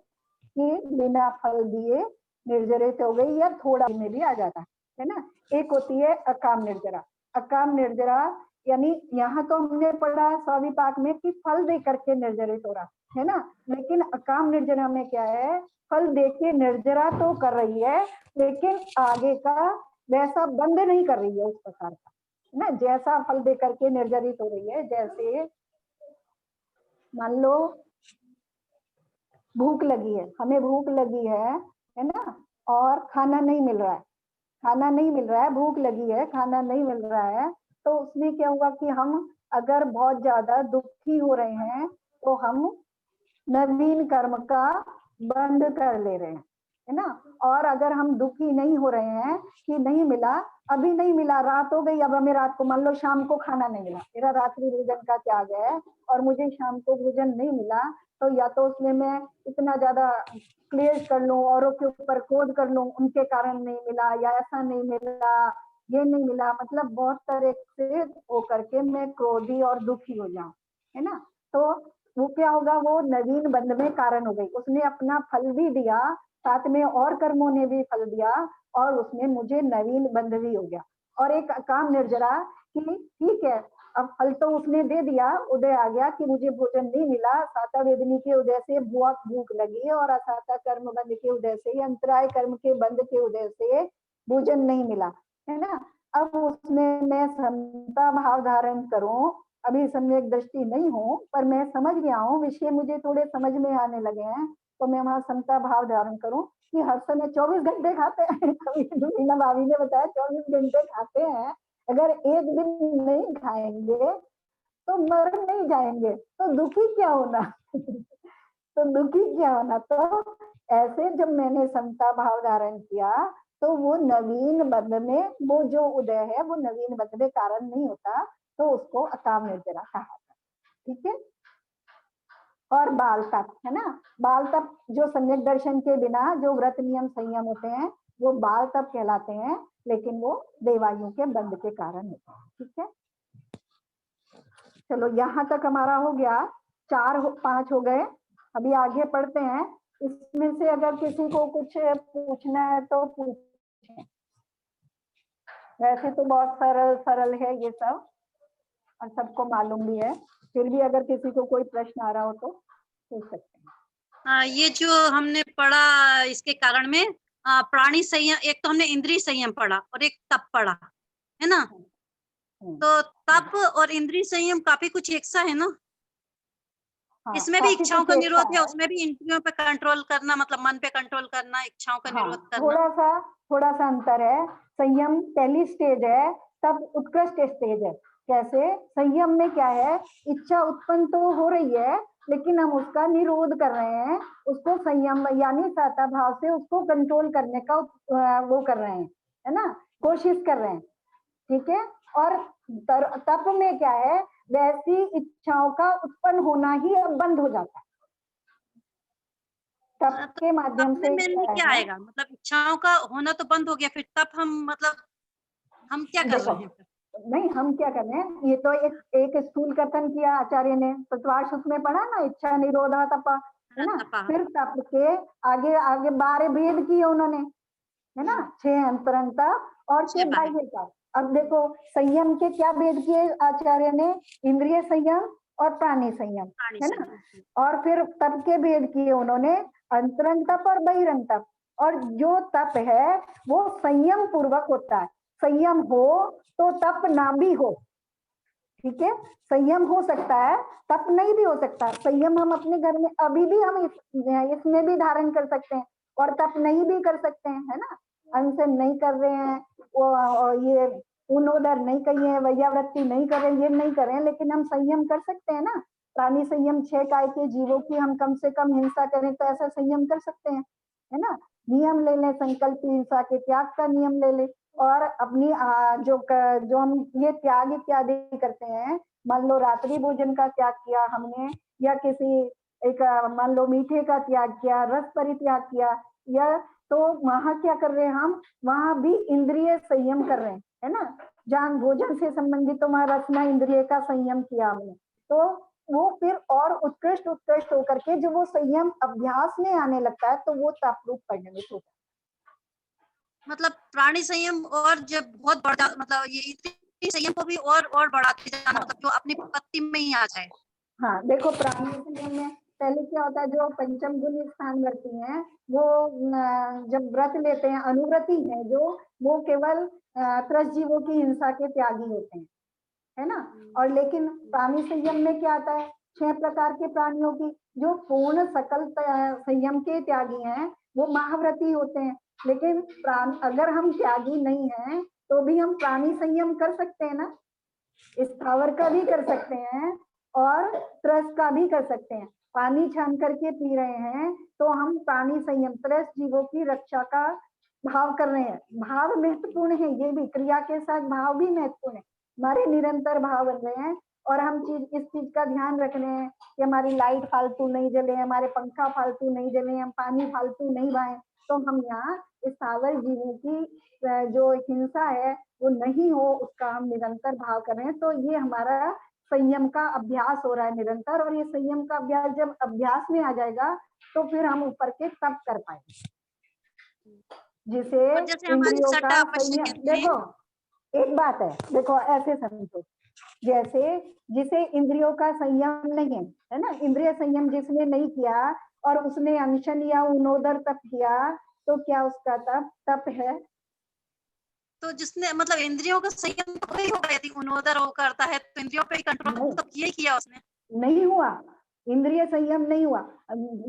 कि बिना फल दिए निर्जरित हो गई या थोड़ा में भी आ जाता है ना। एक होती है अकाम निर्जरा। अकाम निर्जरा यानी यहाँ तो हमने पढ़ा स्वाविपाक में कि फल दे करके निर्जरित हो रहा है ना, लेकिन अकाम निर्जरा में क्या है, फल दे के निर्जरा तो कर रही है, लेकिन आगे का वैसा बंद नहीं कर रही है उस प्रकार का, है ना। जैसा फल दे करके निर्जरित हो रही है, जैसे मान लो भूख लगी है, हमें भूख लगी है ना, और खाना नहीं मिल रहा है, खाना नहीं मिल रहा है, भूख लगी है, खाना नहीं मिल रहा है, तो उसमें क्या हुआ कि हम अगर बहुत ज्यादा दुखी हो रहे हैं तो हम नवीन कर्म का बंद कर ले रहे हैं, है ना। और अगर हम दुखी नहीं हो रहे हैं कि नहीं मिला, अभी नहीं मिला, रात हो गई, अब हमें रात को, मान लो शाम को खाना नहीं मिला, मेरा रात्रि भोजन का त्याग है और मुझे शाम को भोजन नहीं मिला, तो या तो उसमें मैं इतना ज्यादा क्लेश कर लूं, औरों के ऊपर क्रोध कर लूं, उनके कारण नहीं मिला, या ऐसा नहीं मिला, ये नहीं मिला, मतलब बहुत तरह से हो करके मैं क्रोधी और दुखी हो जाऊं, है ना। तो वो क्या होगा, वो नवीन बंध में कारण हो गई, उसने अपना फल भी दिया, साथ में और कर्मों ने भी फल दिया, और उसमें मुझे नवीन बंध भी हो गया। और एक अकाम निर्जरा कि ठीक है, अब फल तो उसने दे दिया, उदय आ गया कि मुझे भोजन नहीं मिला, साता वेदनी के उदय से बहुत भूख लगी, और असाता कर्म बंध के उदय से, अंतराय कर्म के बंध के उदय से भोजन नहीं मिला, है ना। अब उसमें मैं समता भाव धारण करूं, अभी सम्यक दृष्टि नहीं हूं, पर मैं समझ गया हूँ, विषय मुझे थोड़े समझ में आने लगे हैं, तो मैं वहां समता भाव धारण करूं कि हर समय 24 घंटे खाते हैं। कभी मीना भाभी ने बताया 24 घंटे खाते हैं, अगर एक दिन नहीं खाएंगे तो मर नहीं जाएंगे, तो दुखी क्या होना। तो दुखी क्या होना। तो ऐसे जब मैंने समता भाव धारण किया, तो वो नवीन बंध में वो जो उदय है वो नवीन बंध में कारण नहीं होता, तो उसको अकाम निर्जरा कहा था। ठीक है। और बाल तप, है ना, बाल तप जो सम्यक दर्शन के बिना जो व्रत नियम संयम होते हैं वो बाल तप कहलाते हैं, लेकिन वो देवायु के बंध के कारण होते हैं। ठीक है, चलो यहाँ तक हमारा हो गया, 4-5 हो गए। अभी आगे पढ़ते हैं, इसमें से अगर किसी को कुछ पूछना है तो पूछें। वैसे तो बहुत सरल सरल है ये सब और सबको मालूम भी है, फिर भी अगर किसी को कोई प्रश्न आ रहा हो तो पूछ सकते हैं। ये जो हमने पढ़ा इसके कारण में प्राणी संयम, एक तो हमने इंद्रिय संयम पढ़ा और एक तप पढ़ा, है ना। तो तप और इंद्रिय संयम काफी कुछ एक सा है ना। हाँ, इसमें भी इच्छाओं का निरोध है, है। उसमें भी इंद्रियों पे कंट्रोल करना, मतलब मन पे कंट्रोल करना, इच्छाओं का निरोध करना। थोड़ा सा अंतर है। संयम पहली स्टेज है, तब उत्कृष्ट स्टेज है। कैसे? संयम में क्या है, इच्छा उत्पन्न तो हो रही है लेकिन हम उसका निरोध कर रहे हैं, उसको संयम यानी साता भाव से उसको कंट्रोल करने का वो कर रहे हैं, है ना, कोशिश कर रहे हैं। ठीक है। और तप में क्या है, वैसी इच्छाओं का उत्पन्न होना ही अब बंद हो जाता है। तप के माध्यम से क्या आएगा, मतलब इच्छाओं का होना तो बंद हो गया, फिर तप हम मतलब हम क्या कर रहे हैं? नहीं, हम क्या कर रहे हैं, ये तो एक स्थूल कथन किया आचार्य ने, तत्वार्थ उसमें पढ़ा ना, इच्छा निरोधा तपा, है ना। फिर तप के आगे आगे 12 भेद किए उन्होंने, है ना, 6 अंतरंगता और 6 बाह्यता। अब देखो संयम के क्या भेद किए आचार्य ने, इंद्रिय संयम और प्राणी संयम, है ना। और फिर तप के भेद किए उन्होंने, अंतरंग तप और बहिरंग तप। और जो तप है वो संयम पूर्वक होता है, संयम हो तो तप ना भी हो। ठीक है, संयम हो सकता है, तप नहीं भी हो सकता। संयम हम अपने घर में अभी भी हम इसमें भी धारण कर सकते हैं और तप नहीं भी कर सकते हैं, है ना। अनशन नहीं कर रहे हैं, वो ये उन्नोदर नहीं करिए, वैयावृत्ति नहीं कर रहे, ये नहीं कर रहे हैं, लेकिन हम संयम कर सकते हैं ना। प्राणी संयम 6 काय के जीवों की हम कम से कम हिंसा करें तो ऐसा संयम कर सकते हैं, है ना। नियम ले लें, संकल्प हिंसा के त्याग का नियम ले लें, और अपनी जो हम ये त्याग इत्यादि करते हैं, मान लो रात्रि भोजन का त्याग किया हमने, या किसी एक मान लो मीठे का त्याग किया, रस परित्याग किया, या तो वहां क्या कर रहे हैं हम, वहां भी इंद्रिय संयम कर रहे हैं, है ना। जहाँ भोजन से संबंधित तो वहां रसना इंद्रिय का संयम किया हमने, तो वो फिर और उत्कृष्ट होकर के जो वो संयम अभ्यास में आने लगता है, तो वो तप रूप परिणमित होता है। मतलब प्राणी संयम और जब बहुत बड़ा, मतलब ये इंद्रिय संयम को भी और बढ़ाते जाना, मतलब जो अपनी पत्ती में ही आ जाए। हाँ देखो, प्राणी संयम में पहले क्या होता है, जो पंचम गुणी स्थान वर्ती हैं वो जब व्रत लेते हैं, अनुव्रती है जो, वो केवल त्रस्त जीवों की हिंसा के त्यागी होते हैं, है ना। और लेकिन प्राणी संयम में क्या आता है, 6 प्रकार के प्राणियों की जो पूर्ण सकल संयम के त्यागी हैं वो महाव्रती होते हैं। लेकिन अगर हम त्यागी नहीं हैं तो भी हम प्राणी संयम कर सकते हैं ना, स्थावर का भी कर सकते हैं और त्रस्त का भी कर सकते हैं। पानी छान करके पी रहे हैं तो हम प्राणी संयम, त्रस्त जीवों की रक्षा का भाव कर रहे हैं। भाव महत्वपूर्ण है, ये भी क्रिया के साथ भाव भी महत्वपूर्ण है। हमारे निरंतर भाव बन रहे हैं और हम इस चीज का ध्यान रख रहे हैं कि हमारी लाइट फालतू नहीं जले, हमारे पंखा फालतू नहीं जले, हम पानी फालतू नहीं बहाएं, तो हम यहाँ स्थावर जीवों की जो हिंसा है वो नहीं हो, उसका हम निरंतर भाव कर रहे हैं। तो ये हमारा संयम का अभ्यास हो रहा है निरंतर, और ये संयम का अभ्यास जब अभ्यास में आ जाएगा तो फिर हम ऊपर के तप कर पाएंगे, जिसे इंद्रियों का संयम। देखो एक बात है, देखो ऐसे समझो, जैसे जिसे इंद्रियों का संयम नहीं है ना, इंद्रिय संयम जिसने नहीं किया और उसने अनशन या उनोदर तप किया, तो क्या उसका तप है? तो जिसने मतलब इंद्रियों का संयम तो वही होगा, यदि उन्नोदर वो करता है तो इंद्रियों पे कंट्रोल तो किया उसने। नहीं हुआ, इंद्रिय संयम नहीं हुआ।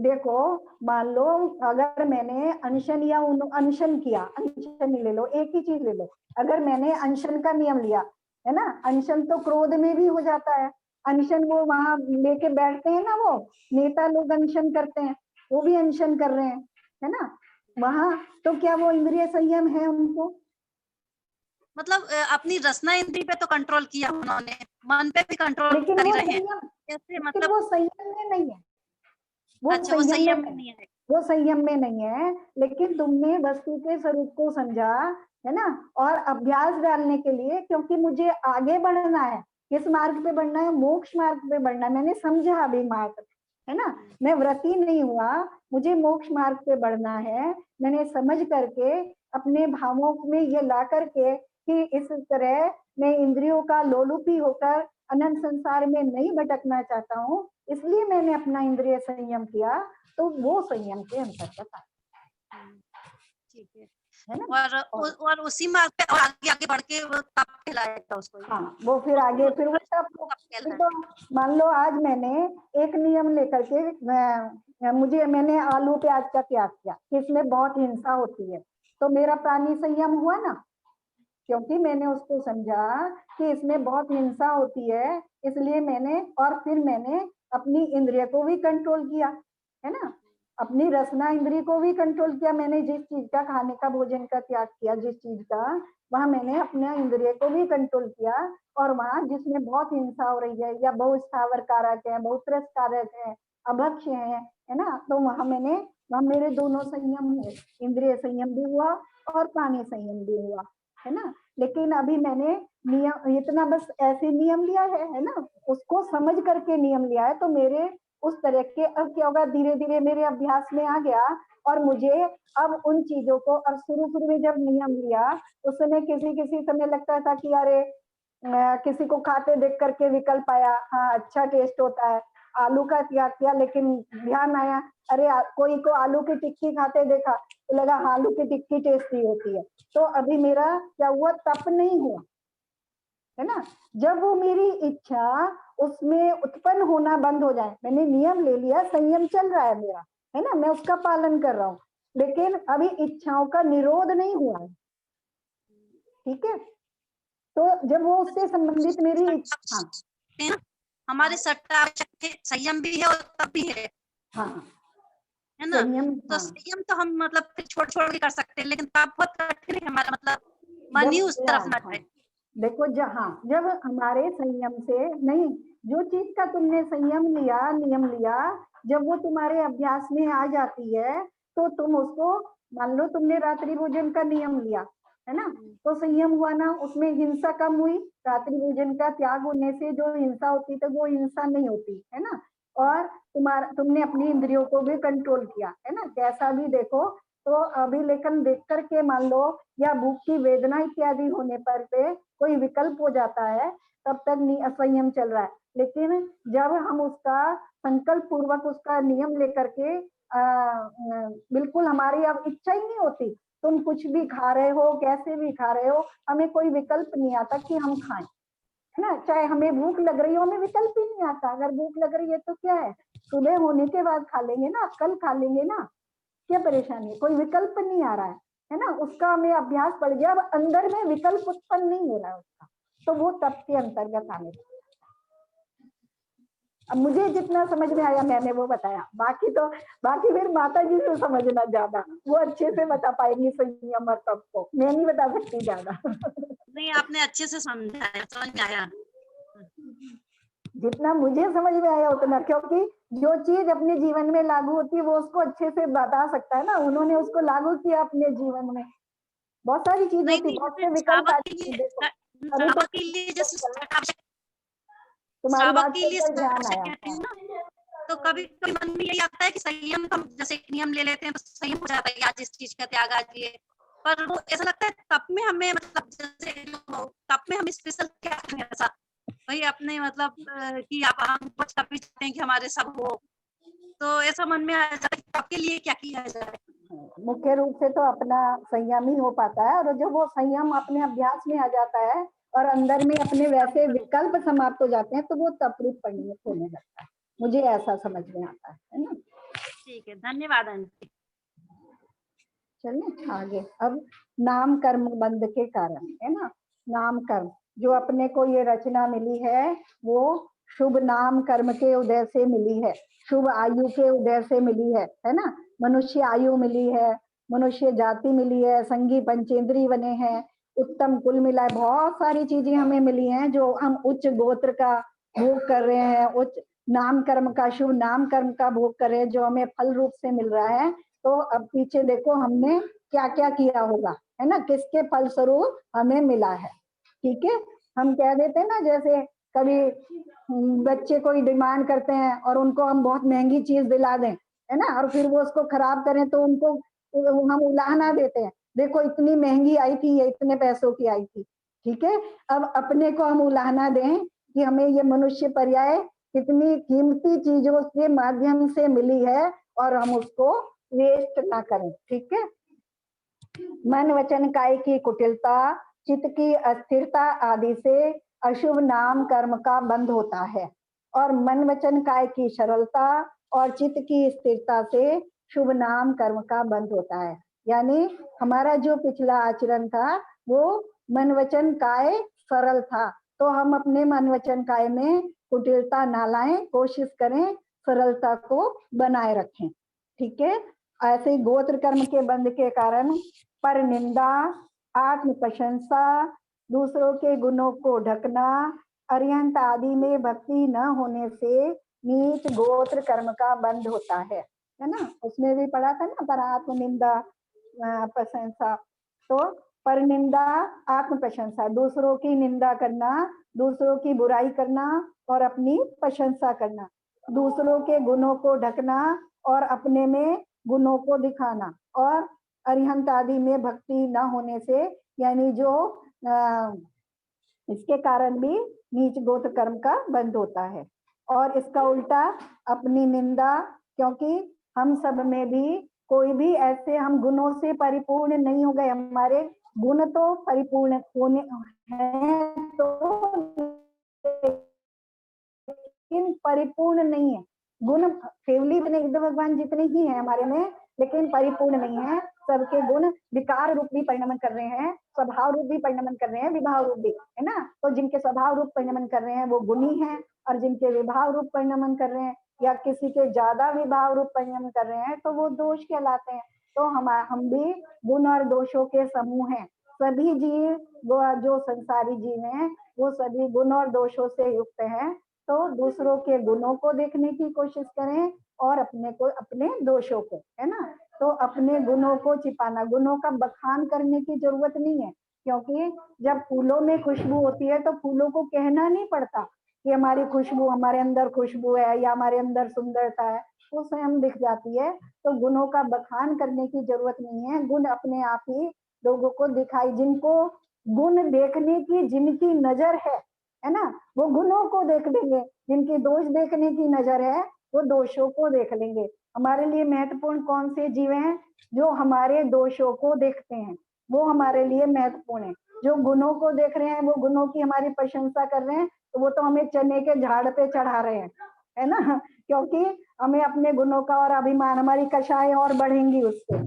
देखो मान लो अगर मैंने अनशन या अनशन किया, अनशन ले लो, एक ही चीज ले लो, अगर मैंने अनशन का नियम लिया है ना, अनशन तो क्रोध में भी हो जाता है, अनशन वो वहां लेके बैठते हैं ना, वो नेता लोग अनशन करते हैं, वो भी अनशन कर रहे हैं है ना वहां, तो क्या वो इंद्रिय संयम है उनको? मतलब अपनी रसना इंद्री पे तो कंट्रोल किया उन्होंने, मन पे भी कंट्रोल लेकिन कर ही वो रहे हैं। संयम, कैसे लेकिन मतलब? वो संयम में नहीं है, वो अच्छा, वो संयम में नहीं है। वो संयम में नहीं है, लेकिन तुमने वस्तु के स्वरूप को समझा है ना, और अभ्यास डालने के लिए, क्योंकि मुझे आगे बढ़ना है, किस मार्ग पे बढ़ना है? मोक्ष मार्ग पे बढ़ना है, मैंने समझा अभी मार्ग है ना, मैं व्रती नहीं हुआ, मुझे मोक्ष मार्ग पे बढ़ना है, मैंने समझ करके अपने भावों में ये ला करके कि इस तरह मैं इंद्रियों का लोलुपी होकर अनंत संसार में नहीं भटकना चाहता हूँ, इसलिए मैंने अपना इंद्रिय संयम किया, तो वो संयम के अंतर्गत आता है। ठीक है ना? और उसी मार्ग पे और आगे आगे बढ़ के वो तप कहलाएगा उसको। हाँ, वो फिर आगे फिर वो तप, तो मान लो आज मैंने एक नियम लेकर के मैंने आलू प्याज का त्याग किया, इसमें बहुत हिंसा होती है, तो मेरा प्राणी संयम हुआ ना, क्योंकि मैंने उसको समझा कि इसमें बहुत हिंसा होती है, इसलिए मैंने, और फिर मैंने अपनी इंद्रिय को भी कंट्रोल किया है ना, अपनी रसना इंद्रिय को भी कंट्रोल किया, मैंने जिस चीज का खाने का भोजन का त्याग किया, जिस चीज का, वहां मैंने अपने इंद्रिय को भी कंट्रोल किया, और वहां जिसमें बहुत हिंसा हो रही है या बहुत स्थावर कारक है, बहुत त्रस कारक है, अभक्ष्य है ना, तो वहां मेरे दोनों संयम हुए, इंद्रिय संयम भी हुआ और प्राणी संयम भी हुआ है ना। लेकिन अभी मैंने नियम इतना बस ऐसे नियम लिया है ना, उसको समझ करके नियम लिया है, तो मेरे उस तरह के, अब क्या होगा, धीरे धीरे मेरे अभ्यास में आ गया, और मुझे अब उन चीजों को, अब शुरू में जब नियम लिया उस समय किसी समय लगता था कि अरे किसी को खाते देख करके विकल्प आया, हाँ अच्छा टेस्ट होता है, आलू का त्याग किया, लेकिन ध्यान आया अरे कोई को आलू की टिक्की खाते देखा तो लगा हाँ आलू की टिक्की टेस्टी होती है, तो अभी मेरा क्या हुआ, तप नहीं हुआ है ना। जब वो मेरी इच्छा उसमें उत्पन्न होना बंद हो जाए, मैंने नियम ले लिया, संयम चल रहा है मेरा है ना, मैं उसका पालन कर रहा हूँ, लेकिन अभी इच्छाओं का निरोध नहीं हुआ है, ठीक है। तो जब वो उससे संबंधित मेरी इच्छा, हमारे सट्टा संयम भी है और तप भी है, हाँ है ना, संयम, तो संयम तो हम मतलब फिर छोड़ के कर सकते हैं, लेकिन तप बहुत कठिन है, हमारा मतलब मन ही उस तरफ न जाए। देखो जब हमारे संयम से नहीं, जो चीज का तुमने संयम लिया, नियम लिया, जब वो तुम्हारे अभ्यास में आ जाती है, तो तुम उसको, मान लो तुमने रात्रि भोजन का नियम लिया है ना, तो संयम हुआ ना, उसमें हिंसा कम हुई, रात्रि भोजन का त्याग होने से जो हिंसा होती तो वो हिंसा नहीं होती है ना, और तुमने अपनी इंद्रियों को भी कंट्रोल किया है ना, कैसा भी देखो, तो अभी लेकिन देख करके मान लो, या भूख की वेदना इत्यादि होने पर पे कोई विकल्प हो जाता है, तब तक असंयम चल रहा है, लेकिन जब हम उसका संकल्प पूर्वक उसका नियम लेकर के बिल्कुल हमारी अब इच्छा ही नहीं होती, तुम कुछ भी खा रहे हो, कैसे भी खा रहे हो, हमें कोई विकल्प नहीं आता कि हम खाएं है ना, चाहे हमें भूख लग रही हो, हमें विकल्प ही नहीं आता, अगर भूख लग रही है तो क्या है, सुबह होने के बाद खा लेंगे ना, कल खा लेंगे ना, क्या परेशानी है, कोई विकल्प नहीं आ रहा है ना, उसका हमें अभ्यास पड़ गया, अब अंदर में विकल्प उत्पन्न नहीं हो रहा है उसका, तो वो तप के अंतर्गत आने। अब मुझे जितना समझ में आया मैंने वो बताया, बाकी फिर माता जी से समझना ज्यादा, वो अच्छे से बता पाएंगी संयम और तप को, मैं नहीं बता सकती ज्यादा। नहीं, आपने अच्छे से समझाया, समझ में आया, जितना मुझे समझ में आया उतना, क्योंकि जो चीज अपने जीवन में लागू होती है वो उसको अच्छे से बता सकता है ना, उन्होंने उसको लागू किया अपने जीवन में, बहुत सारी चीजें थी, बहुत से विकल्प तुम्हारी बात पर ध्यान आया, तो कभी कभी मन में यही आता है कि संयम, हम जैसे नियम ले लेते हैं तो संयम हो जाता है, आज इस चीज का त्याग आज ये, पर वो ऐसा लगता है तप में हमें मतलब जैसे तप में हम स्पेशल क्या करें ऐसा, वही अपने मतलब कि आप हम कुछ तप भी चाहते हैं कि हमारे सब हो, तो ऐसा मन में आ जाता है तप के लिए क्या किया जाए। मुख्य रूप से तो अपना संयम ही हो पाता है, और जब वो संयम अपने अभ्यास में आ जाता है और अंदर में अपने वैसे विकल्प समाप्त हो जाते हैं, तो वो तप रूप परिणत होने लगता है। मुझे ऐसा समझ में आता है ना। ठीक है, धन्यवाद आंटी। चलिए आगे। अब नाम कर्म बंध के कारण, है ना, नाम कर्म जो अपने को ये रचना मिली है वो शुभ नाम कर्म के उदय से मिली है, शुभ आयु के उदय से मिली है ना। मनुष्य आयु मिली है, मनुष्य जाति मिली है, संगी पंचेंद्री बने हैं, उत्तम कुल मिला है, बहुत सारी चीजें हमें मिली हैं जो हम उच्च गोत्र का भोग कर रहे हैं, उच्च नाम कर्म का, शुभ नाम कर्म का भोग कर रहे हैं, जो हमें फल रूप से मिल रहा है। तो अब पीछे देखो हमने क्या क्या किया होगा, है ना, किसके फलस्वरूप हमें मिला है। ठीक है, हम कह देते हैं ना, जैसे कभी बच्चे कोई डिमांड करते हैं और उनको हम बहुत महंगी चीज दिला दें, है ना, और फिर वो उसको खराब करें तो उनको हम उलाहना देते हैं, देखो इतनी महंगी आई थी, ये इतने पैसों की आई थी। ठीक है, अब अपने को हम उलाहना दें कि हमें ये मनुष्य पर्याय कितनी कीमती चीजों के माध्यम से मिली है और हम उसको वेस्ट ना करें। ठीक है, मन वचन काय की कुटिलता, चित्त की अस्थिरता आदि से अशुभ नाम कर्म का बंध होता है, और मन वचन काय की सरलता और चित्त की स्थिरता से शुभ नाम कर्म का बंध होता है। यानी हमारा जो पिछला आचरण था वो मन वचन काय सरल था, तो हम अपने मन वचन काय में कुटिलता ना लाएं, कोशिश करें सरलता को बनाए रखें। ठीक है, ऐसे ही गोत्र कर्म के बंध के कारण पर निंदा, आत्म प्रशंसा, दूसरों के गुणों को ढकना, अरिहंत आदि में भक्ति न होने से नीच गोत्र कर्म का बंध होता है ना। उसमें भी पढ़ा था ना, पर आत्म निंदा प्रशंसा, तो पर निंदा आत्म प्रशंसा, दूसरों की निंदा करना, दूसरों की बुराई करना और अपनी प्रशंसा करना, दूसरों के गुणों को ढकना और अपने में गुणों को दिखाना, और अरिहंत आदि में भक्ति न होने से, यानी जो इसके कारण भी नीच गोत्र कर्म का बंध होता है। और इसका उल्टा अपनी निंदा, क्योंकि हम सब में भी कोई भी ऐसे हम गुणों से परिपूर्ण नहीं हो गए, हमारे गुण तो परिपूर्ण होने हैं तो लेकिन परिपूर्ण नहीं है। गुण केवली भगवान जितने ही हैं हमारे में, लेकिन परिपूर्ण नहीं है। सबके गुण विकार रूप भी परिणमन कर रहे हैं, स्वभाव रूप भी परिणमन कर रहे हैं, विभाव रूप भी, है ना। तो जिनके स्वभाव रूप परिणमन कर रहे हैं वो गुणी हैं, और जिनके विभाव रूप परिणमन कर रहे हैं या किसी के ज्यादा विभाव रूप परिणमन कर रहे हैं तो वो दोष कहलाते हैं। तो हम भी गुण और दोषों के समूह हैं। सभी जीव जो संसारी जीव हैं वो सभी गुण और दोषों से युक्त हैं। तो दूसरों के गुणों को देखने की कोशिश करें और अपने को, अपने दोषों को, है ना। तो अपने गुणों को छिपाना, गुणों का बखान करने की जरूरत नहीं है, क्योंकि जब फूलों में खुशबू होती है तो फूलों को कहना नहीं पड़ता कि हमारी खुशबू, हमारे अंदर खुशबू है या हमारे अंदर सुंदरता है, वो स्वयं दिख जाती है। तो गुणों का बखान करने की जरूरत नहीं है, गुण अपने आप ही लोगों को दिखाई, जिनको गुण देखने की जिनकी नजर है ना, वो गुणों को देख लेंगे, जिनकी दोष देखने की नजर है वो दोषों को देख लेंगे। हमारे लिए महत्वपूर्ण कौन से जीव हैं? जो हमारे दोषों को देखते हैं, वो हमारे लिए महत्वपूर्ण है। जो गुणों को देख रहे हैं, वो गुणों की हमारी प्रशंसा कर रहे हैं, तो वो तो हमें चने के झाड़ पे चढ़ा रहे हैं, है ना, क्योंकि हमें अपने गुणों का और अभिमान, हमारी कषाएं और बढ़ेंगी उससे।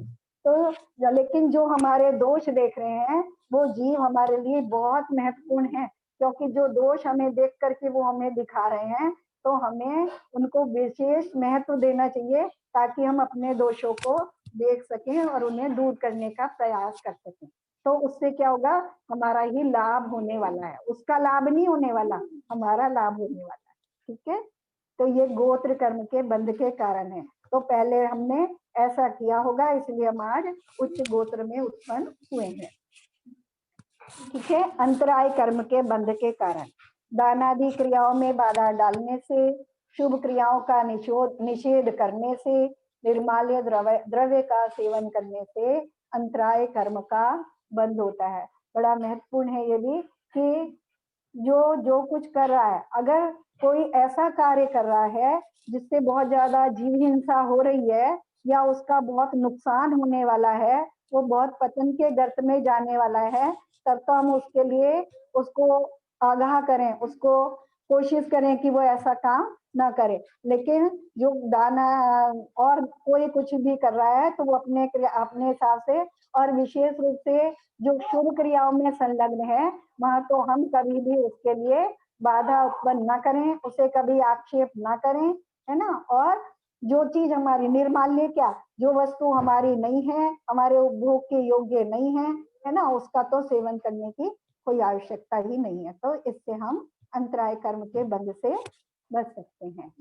तो लेकिन जो हमारे दोष देख रहे हैं वो जीव हमारे लिए बहुत महत्वपूर्ण है, क्योंकि जो दोष हमें देख करके वो हमें दिखा रहे हैं, तो हमें उनको विशेष महत्व देना चाहिए ताकि हम अपने दोषों को देख सकें और उन्हें दूर करने का प्रयास कर सकें। तो उससे क्या होगा, हमारा ही लाभ होने वाला है, उसका लाभ नहीं होने वाला, हमारा लाभ होने वाला है। ठीक है, तो ये गोत्र कर्म के बंध के कारण है। तो पहले हमने ऐसा किया होगा, इसलिए हम आज उच्च गोत्र में उत्पन्न हुए हैं। ठीक है, अंतराय कर्म के बंध के कारण, दानादि क्रियाओं में बाधा डालने से, शुभ क्रियाओं का निषेध करने से, निर्माल्य द्रव्य का सेवन करने से अंतराय कर्म का बंद होता है। बड़ा महत्वपूर्ण है ये भी कि जो कुछ कर रहा है, अगर कोई ऐसा कार्य कर रहा है जिससे बहुत ज्यादा जीव हिंसा हो रही है या उसका बहुत नुकसान होने वाला है, वो बहुत पतन के गर्त में जाने वाला है, तब तो हम उसके लिए उसको आगाह करें, उसको कोशिश करें कि वो ऐसा काम ना करे। लेकिन जो दाना और कोई कुछ भी कर रहा है तो वो अपने हिसाब से, और विशेष रूप से जो शुभ क्रियाओं में संलग्न है, वहां तो हम कभी भी उसके लिए बाधा उत्पन्न ना करें, उसे कभी आक्षेप ना करें, है ना। और जो चीज हमारी निर्माल्य, क्या जो वस्तु हमारी नहीं है, हमारे उपभोग के योग्य नहीं है ना, उसका तो सेवन करने की कोई आवश्यकता ही नहीं है। तो इससे हम अंतराय कर्म के बंध से बच सकते हैं।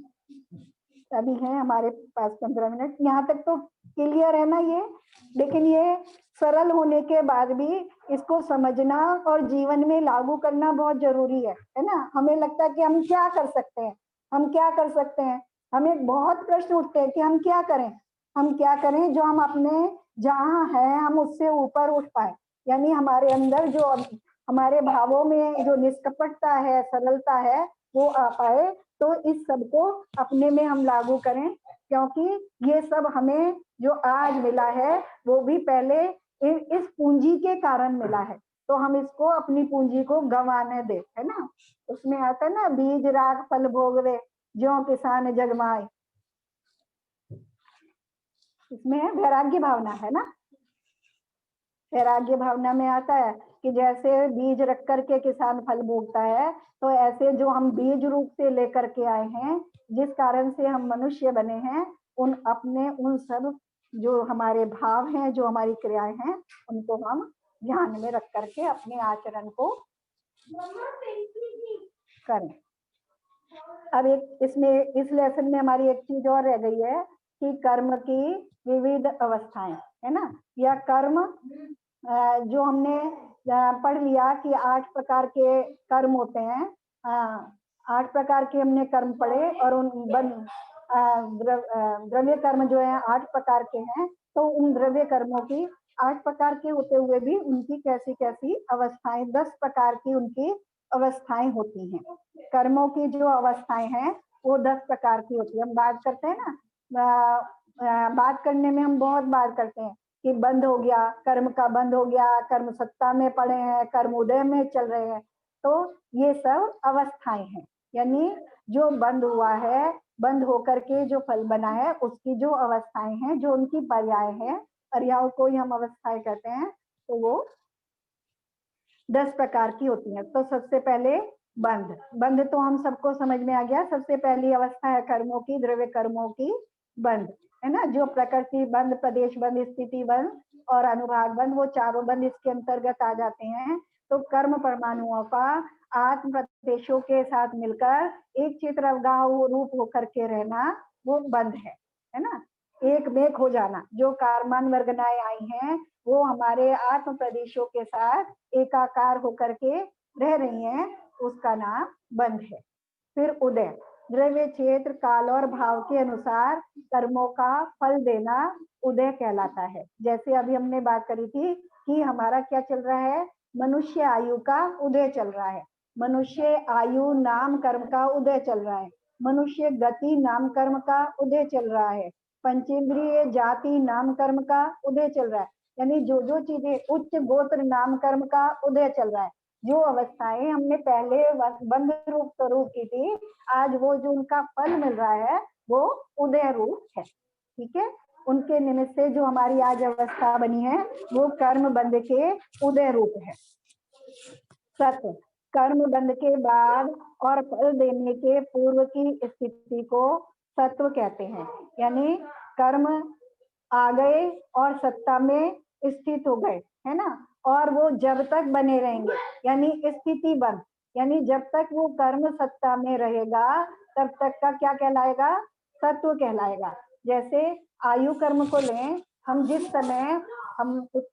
अभी है हमारे पास 15 मिनट, यहाँ तक तो क्लियर है ना ये। लेकिन ये सरल होने के बाद भी इसको समझना और जीवन में लागू करना बहुत जरूरी है ना। हमें लगता है कि हम क्या कर सकते हैं, हम क्या कर सकते हैं, हमें बहुत प्रश्न उठते हैं कि हम क्या करें, हम क्या करें जो हम अपने जहाँ है हम उससे ऊपर उठ पाए, यानी हमारे अंदर जो हमारे भावों में जो निष्कपटता है, सरलता है, वो आ पाए। तो इस सब को अपने में हम लागू करें, क्योंकि ये सब हमें जो आज मिला है वो भी पहले इस पूंजी के कारण मिला है, तो हम इसको अपनी पूंजी को गंवाने दे, है ना। उसमें आता है ना, बीज राग फल भोगवे ज्यों किसान जगमाए, इसमें वैराग्य भावना है ना। वैराग्य भावना में आता है कि जैसे बीज रख करके किसान फल भोगता है, तो ऐसे जो हम बीज रूप से लेकर के आए हैं, जिस कारण से हम मनुष्य बने हैं, उन सब जो हमारे भाव हैं, जो हमारी क्रियाएं हैं, उनको हम ध्यान में रख करके अपने आचरण को करें। अब इस लेसन में हमारी एक चीज और रह गई है कि कर्म की विविध अवस्थाएं, है ना। या कर्म जो हमने पढ़ लिया कि 8 प्रकार के कर्म होते हैं, 8 प्रकार के हमने कर्म पढ़े, और उन द्रव्य कर्म जो है 8 प्रकार के हैं। तो उन द्रव्य कर्मों की 8 प्रकार के होते हुए भी उनकी कैसी कैसी अवस्थाएं, 10 प्रकार की उनकी अवस्थाएं होती हैं। कर्मों की जो अवस्थाएं हैं वो 10 प्रकार की होती है। हम बात करते हैं ना, बात करने में हम बहुत बात करते हैं कि बंद हो गया, कर्म का बंद हो गया, कर्म सत्ता में पड़े हैं, कर्म उदय में चल रहे हैं। तो ये सब अवस्थाएं हैं, यानी जो बंद हुआ है, बंद होकर के जो फल बना है, उसकी जो अवस्थाएं हैं, जो उनकी पर्याय है, पर्यायों को ही हम अवस्थाएं कहते हैं, तो वो 10 प्रकार की होती हैं। तो सबसे पहले बंद तो हम सबको समझ में आ गया। सबसे पहली अवस्था है कर्मों की, द्रव्य कर्मों की बंद, है ना। जो प्रकृति बंद, प्रदेश बंद, स्थिति बंद और अनुभाग बंद, वो चारों बंद इसके अंतर्गत आ जाते हैं। तो कर्म परमाणुओं का आत्म प्रदेशों के साथ मिलकर एक चित्र अवगाह रूप होकर के रहना, वो बंद है ना। एक मेक हो जाना, जो कारमान वर्गनाएं आई हैं वो हमारे आत्म प्रदेशों के साथ एकाकार होकर के रह रही हैं, उसका नाम बंध है। फिर उदय, द्रव्य क्षेत्र काल और भाव के अनुसार कर्मों का फल देना उदय कहलाता है। जैसे अभी हमने बात करी थी कि हमारा क्या चल रहा है, मनुष्य आयु का उदय चल रहा है, मनुष्य आयु नाम कर्म का उदय चल रहा है, मनुष्य गति नाम कर्म का उदय चल रहा है, पंचेंद्रिय जाति नाम कर्म का उदय चल रहा है। यानी जो चीजें, उच्च गोत्र नाम कर्म का उदय चल रहा है। जो अवस्थाएं हमने पहले बंध रूप स्वरूप की थी, आज वो जो उनका फल मिल रहा है वो उदय रूप है, ठीक है। उनके निमित्त से जो हमारी आज अवस्था बनी है वो कर्म बंध के उदय रूप है। सत्य, कर्म बंध के बाद और फल देने के पूर्व की स्थिति को सत्व कहते हैं। यानी कर्म आ गए और सत्ता में स्थित हो गए, है ना, और वो जब तक बने रहेंगे, यानी स्थिति बंध, यानी जब तक वो कर्म सत्ता में रहेगा तब तक का क्या कहलाएगा, सत्व कहलाएगा। जैसे आयु कर्म को लें, हम जिस समय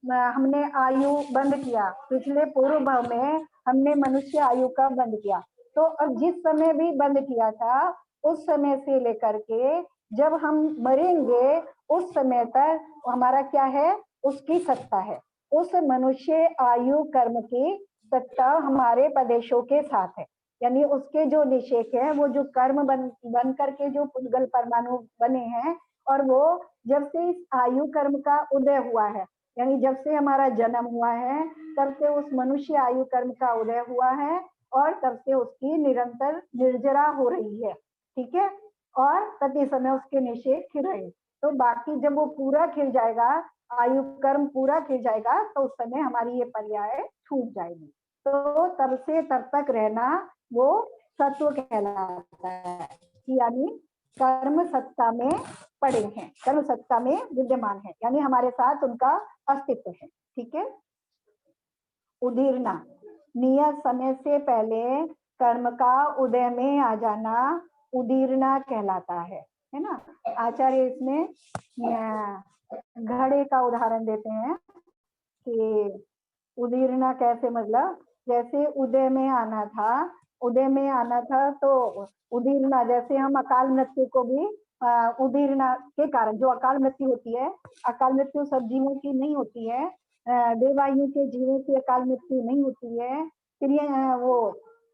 हमने आयु बंद किया, पिछले पूर्व भाव में हमने मनुष्य आयु का बंद किया, तो अब जिस समय भी बंद किया था उस समय से लेकर के जब हम मरेंगे उस समय तक हमारा क्या है, उसकी सत्ता है। उस मनुष्य आयु कर्म की सत्ता हमारे प्रदेशों के साथ है। यानी उसके जो निषेक है, वो जो कर्म बन करके जो पुद्गल परमाणु बने हैं, और वो जब से इस आयु कर्म का उदय हुआ है, यानी जब से हमारा जन्म हुआ है, तब से उस मनुष्य आयु कर्म का उदय हुआ है, और तब से उसकी निरंतर निर्जरा हो रही है। ठीक है, और प्रति समय उसके निषेक खिल रहे। तो बाकी जब वो पूरा खिल जाएगा, आयु कर्म पूरा खिल जाएगा, तो उस समय हमारी ये पर्याय छूट जाएगी। तो तब से तब तक रहना वो सत्व कहलाता है, यानी कर्म सत्ता में पड़े हैं, कर्म सत्ता में विद्यमान है, यानी हमारे साथ उनका अस्तित्व है। ठीक है। उदीरना, नियत समय से पहले कर्म का उदय में आ जाना उदीरना कहलाता है ना। आचार्य इसमें घड़े का उदाहरण देते हैं कि उदीरना कैसे, मतलब जैसे उदय में आना था, उदय में आना था, तो उदीरना, जैसे हम अकाल मृत्यु को भी उदीरना के कारण, जो अकाल मृत्यु होती है, अकाल मृत्यु सब जीवों की नहीं होती है, देवायु के जीवों की अकाल मृत्यु नहीं होती है, फिर ये वो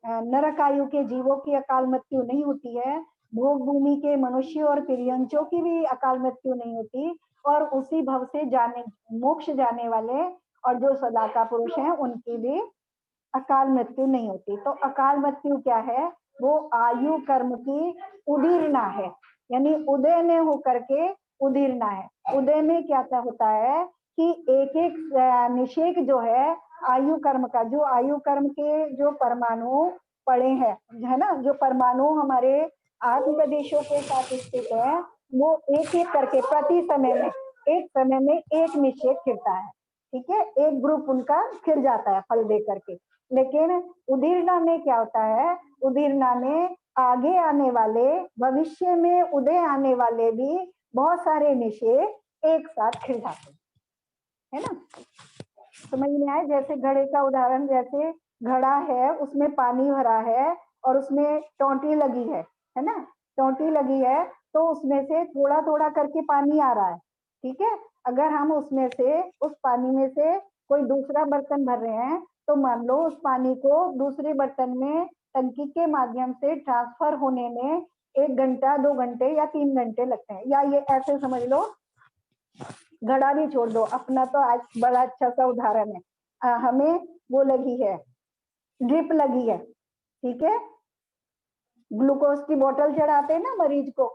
नरक आयु के जीवों की अकाल मृत्यु नहीं होती है, भोग भूमि के मनुष्य और पिरियंचों की भी अकाल मृत्यु नहीं होती, और उसी भव से जाने मोक्ष जाने वाले और जो सदाका पुरुष हैं उनकी भी अकाल मृत्यु नहीं होती। तो अकाल मृत्यु क्या है, वो आयु कर्म की उदीरना है, यानी उदय ने होकर के उदीरना है। उदय में क्या क्या होता है कि एक एक निषेक जो है आयु कर्म का, जो आयु कर्म के जो परमाणु पड़े हैं, है ना, जो परमाणु हमारे आत्म प्रदेशों के साथ स्थित है, वो एक एक करके प्रति समय में, एक समय में एक निषेक खिलता है। ठीक है, एक ग्रुप उनका खिल जाता है फल दे करके। लेकिन उदीरना में क्या होता है, उदीरना में आगे आने वाले, भविष्य में उदय आने वाले भी बहुत सारे निषेक एक साथ खिल जाते हैं, है ना। समझ में आए? जैसे घड़े का उदाहरण, जैसे घड़ा है, उसमें पानी भरा है और उसमें टोंटी लगी है ना, टोंटी लगी है, तो उसमें से थोड़ा थोड़ा करके पानी आ रहा है। ठीक है, अगर हम उसमें से, उस पानी में से कोई दूसरा बर्तन भर रहे हैं, तो मान लो उस पानी को दूसरे बर्तन में टंकी के माध्यम से ट्रांसफर होने में 1 घंटा, 2 घंटे या 3 घंटे लगते हैं। या ये ऐसे समझ लो, घड़ा भी छोड़ दो, अपना तो आज बड़ा अच्छा सा उदाहरण है, हमें वो लगी है, ड्रिप लगी है। ठीक है, ग्लूकोज की बोतल चढ़ाते हैं ना मरीज को,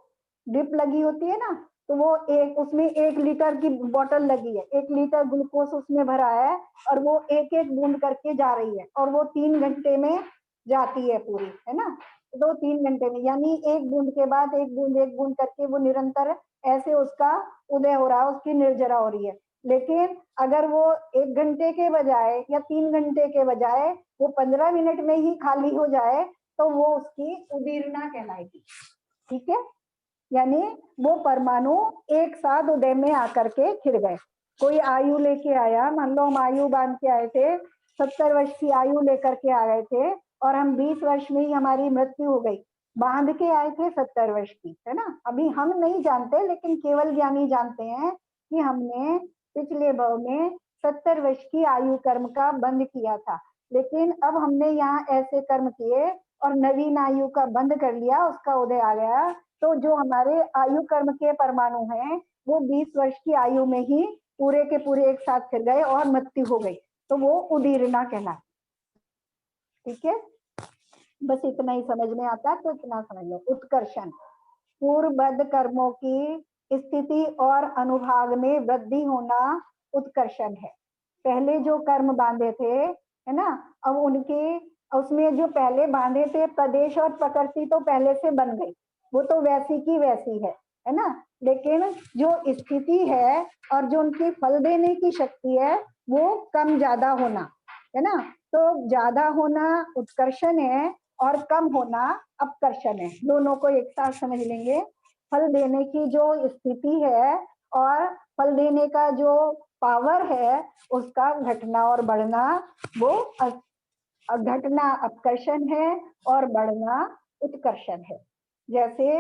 ड्रिप लगी होती है ना, तो वो एक, उसमें 1 लीटर की बोतल लगी है, 1 लीटर ग्लूकोज उसमें भरा है, और वो एक एक बूंद करके जा रही है, और वो 3 घंटे में जाती है पूरी, है ना। तो 3 घंटे में, यानी 1 बूंद के बाद 1 बूंद करके वो निरंतर ऐसे उसका उदय हो रहा है, उसकी निर्जरा हो रही है। लेकिन अगर वो 1 घंटे के बजाय या 3 घंटे के बजाय वो 15 मिनट में ही खाली हो जाए, तो वो उसकी उदीरना कहलाएगी। ठीक है, यानी वो परमाणु एक साथ उदय में आकर के खिल गए। कोई आयु लेके आया, मान लो हम आयु बांध के आए थे, 70 वर्ष की आयु लेकर के आ गए थे, और हम 20 वर्ष में ही हमारी मृत्यु हो गई। बांध के आए थे 70 वर्ष की, है ना। अभी हम नहीं जानते, लेकिन केवल ज्ञानी जानते हैं कि हमने पिछले भव में 70 वर्ष की आयु कर्म का बंध किया था, लेकिन अब हमने यहाँ ऐसे कर्म किए और नवीन आयु का बंद कर लिया, उसका उदय आ गया। तो जो हमारे आयु कर्म के परमाणु हैं, वो 20 वर्ष की आयु में ही पूरे के पूरे एक साथ फिर गए और मृत्यु हो गई, तो वो उदीरना कहलाती। ठीक है, बस इतना ही समझ में आता है, तो इतना समझ लो। उत्कर्षण, पूर्वबद्ध कर्मों की स्थिति और अनुभाग में वृद्धि होना उत्कर्षण है। पहले जो कर्म बांधे थे, है ना, अब उनके, उसमें जो पहले बांधे थे प्रदेश और प्रकृति तो पहले से बन गई, वो तो वैसी की वैसी है ना। लेकिन जो स्थिति है और जो उनकी फल देने की शक्ति है, वो कम ज्यादा होना, है ना। तो ज्यादा होना उत्कर्षण है और कम होना अपकर्षण है। दोनों को एक साथ समझ लेंगे। फल देने की जो स्थिति है और फल देने का जो पावर है, उसका घटना और बढ़ना, वो घटना अपकर्षण है और बढ़ना उत्कर्षण है। जैसे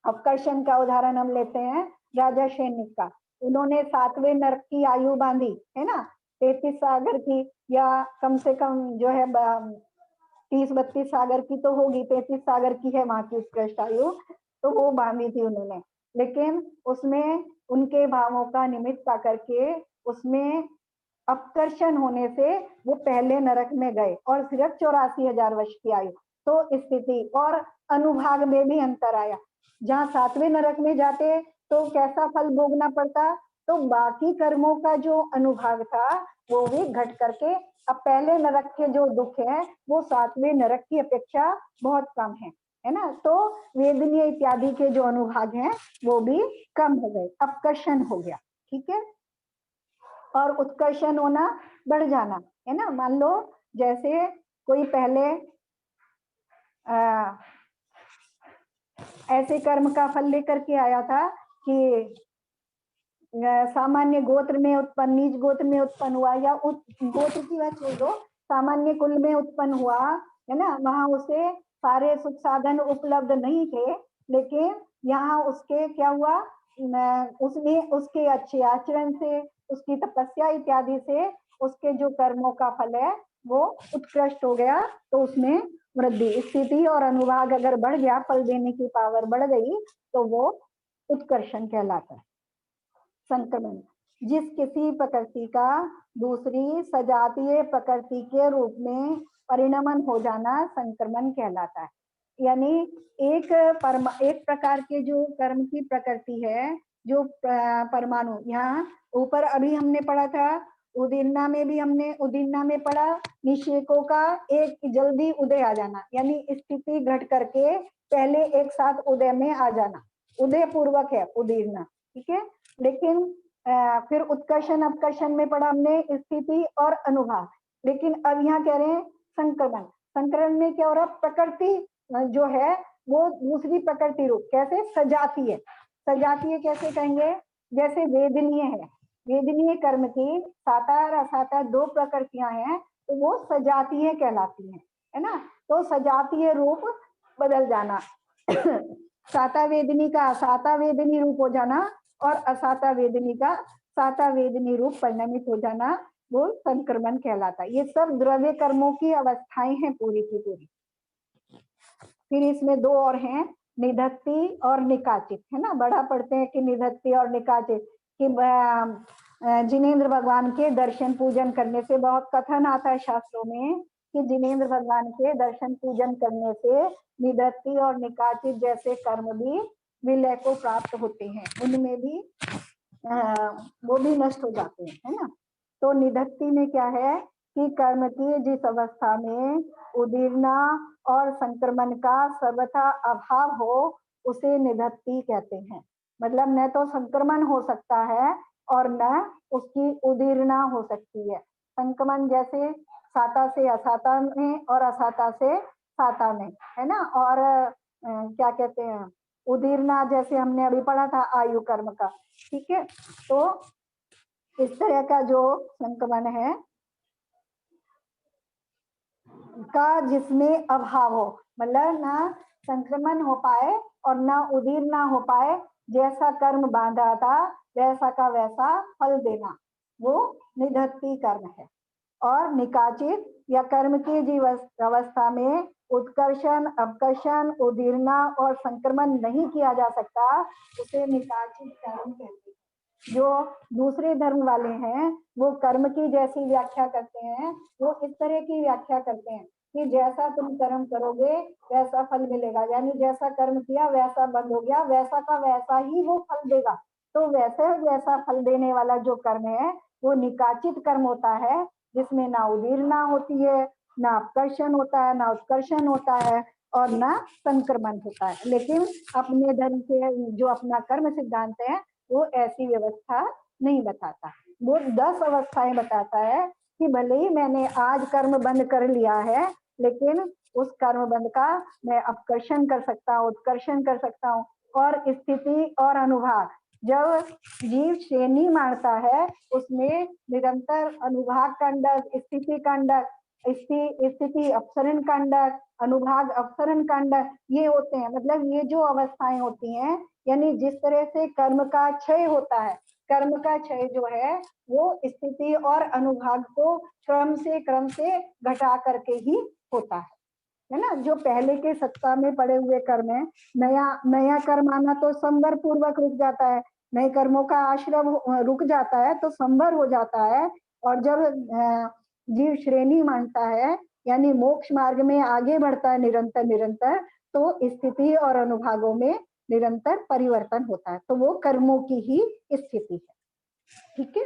अपकर्षण का उदाहरण हम लेते हैं, राजा सैनिक का, उन्होंने 7वें नरक की आयु बांधी है ना, 33 सागर की, या कम से कम जो है 30-32 सागर की तो होगी, 35 सागर की है वहां की उत्कृष्ट आयु, तो वो बांधी थी उन्होंने। लेकिन उसमें उनके भावों का निमित्त पा करके उसमें अपकर्षण होने से वो पहले नरक में गए और सिर्फ 84,000 वर्ष की आयु। तो स्थिति और अनुभाग में भी अंतर आया। जहाँ 7वें नरक में जाते तो कैसा फल भोगना पड़ता, तो बाकी कर्मों का जो अनुभाग था वो भी घट करके अब पहले नरक के जो दुख है वो 7वें नरक की अपेक्षा बहुत कम है ना। तो वेदनीय इत्यादि के जो अनुभाग हैं वो भी कम हो गए, अपकर्षण हो गया, ठीक है। और उत्कर्षण होना, बढ़ जाना, है ना। मान लो जैसे कोई पहले ऐसे कर्म का फल लेकर के आया था कि सामान्य गोत्र में उत्पन्न, नीच गोत्र में उत्पन्न हुआ, या गोत्र की बात छोड़ दो, सामान्य कुल में उत्पन्न हुआ, है ना। वहां उसे सारे सुख साधन उपलब्ध नहीं थे, लेकिन यहाँ उसके क्या हुआ, उसने उसके अच्छे आचरण से, उसकी तपस्या इत्यादि से उसके जो कर्मों का फल है वो उत्कृष्ट हो गया, तो उसमें वृद्धि, स्थिति और अनुभाग अगर बढ़ गया, फल देने की पावर बढ़ गई, तो वो उत्कर्षण कहलाता है। संक्रमण, जिस किसी प्रकृति का दूसरी सजातीय प्रकृति के रूप में परिणमन हो जाना संक्रमण कहलाता है। यानी एक प्रकार के जो कर्म की प्रकृति है, जो परमाणु, यहाँ ऊपर अभी हमने पढ़ा था, उदीर्णा में भी हमने उदीर्णा में पढ़ा, निषेकों का एक जल्दी उदय आ जाना, यानी स्थिति घट करके पहले एक साथ उदय में आ जाना, उदय पूर्वक है उदीर्णा, ठीक है। लेकिन फिर उत्कर्षण अपकर्षण में पढ़ा हमने स्थिति और अनुभाग, लेकिन अब यहाँ कह रहे हैं संक्रमण। संक्रमण में क्या हो रहा है, प्रकृति जो है वो दूसरी प्रकृति रूप, कैसे, सजातीय। सजातीय कैसे कहेंगे, जैसे वेदनीय है, वेदनीय कर्म की साता और असाता दो प्रकृतियां हैं, तो वो सजातीय कहलाती हैं, है ना। तो सजातीय रूप बदल जाना साता वेदनी का असाता वेदनी रूप हो जाना, और असाता वेदनी का साता वेदनी रूप परिणमित हो जाना, वो संक्रमण कहलाता है। ये सब द्रव्य कर्मों की अवस्थाएं हैं पूरी की पूरी। फिर इसमें दो और हैं, निधत्ति और निकाचित, है ना। बड़ा पढ़ते हैं कि निधत्ति और निकाचित, कि जिनेंद्र भगवान के दर्शन पूजन करने से, बहुत कथन आता है शास्त्रों में कि जिनेंद्र भगवान के दर्शन पूजन करने से निधत्ति और निकाचित जैसे कर्म भी विलय को प्राप्त होते हैं, उनमें भी वो भी नष्ट हो जाते हैं, है ना। तो निधत्ति में क्या है कि कर्म की जिस अवस्था में उदीर्णा और संक्रमण का सर्वथा अभाव हो, उसे निधत्ति कहते हैं। मतलब न तो संक्रमण हो सकता है और न उसकी उदीर्णा हो सकती है। संक्रमण जैसे साता से असाता में और असाता से साता में, है ना। और क्या कहते हैं, उदीर्णा जैसे हमने अभी पढ़ा था आयु कर्म का, ठीक है। तो इस तरह का जो संक्रमण है का जिसमें अभाव हो, मतलब ना संक्रमण हो पाए और ना उदीर्णा हो पाए, जैसा कर्म बांधा था वैसा का वैसा फल देना, वो निधत्ति कर्म है। और निकाचित या कर्म की जीव अवस्था में उत्कर्षण अपकर्षण उदीर्णा और संक्रमण नहीं किया जा सकता, उसे निकाचित कर्म कहते हैं। जो दूसरे धर्म वाले हैं वो कर्म की जैसी व्याख्या करते हैं, वो इस तरह की व्याख्या करते हैं कि जैसा तुम कर्म करोगे वैसा फल मिलेगा, यानी जैसा कर्म किया वैसा बंद हो गया, वैसा का वैसा ही वो फल देगा। तो वैसे वैसा फल देने वाला जो कर्म है वो निकाचित कर्म होता है, जिसमें ना उदीर्णा होती है, ना अपकर्षण होता है, ना उत्कर्षण होता है, और ना संक्रमण होता है। लेकिन अपने धर्म के जो अपना कर्म सिद्धांत है वो ऐसी व्यवस्था नहीं बताता, वो 10 अवस्थाएं बताता है कि भले ही मैंने आज कर्म बंद कर लिया है, लेकिन उस कर्म बंद का मैं अपकर्षण कर सकता हूँ, उत्कर्षण कर सकता हूँ। और स्थिति और अनुभाग, जब जीव श्रेणी मारता है उसमें निरंतर अनुभाग कंडक, स्थिति कंडक, स्थिति अपसरण कांडक, अनुभाग अपसरण कांडक, ये होते हैं। मतलब ये जो अवस्थाएं होती हैं, यानी जिस तरह से कर्म का क्षय होता है, कर्म का क्षय जो है वो स्थिति और अनुभाग को क्रम से घटा करके ही होता है ना। जो पहले के सत्ता में पड़े हुए कर्म है, नया कर्म आना तो संवर पूर्वक रुक जाता है, नए कर्मों का आश्रम रुक जाता है तो संवर हो जाता है। और जब जीव श्रेणी मानता है, यानी मोक्ष मार्ग में आगे बढ़ता है निरंतर, तो स्थिति और अनुभागों में निरंतर परिवर्तन होता है। तो वो कर्मों की ही स्थिति है। ठीक है,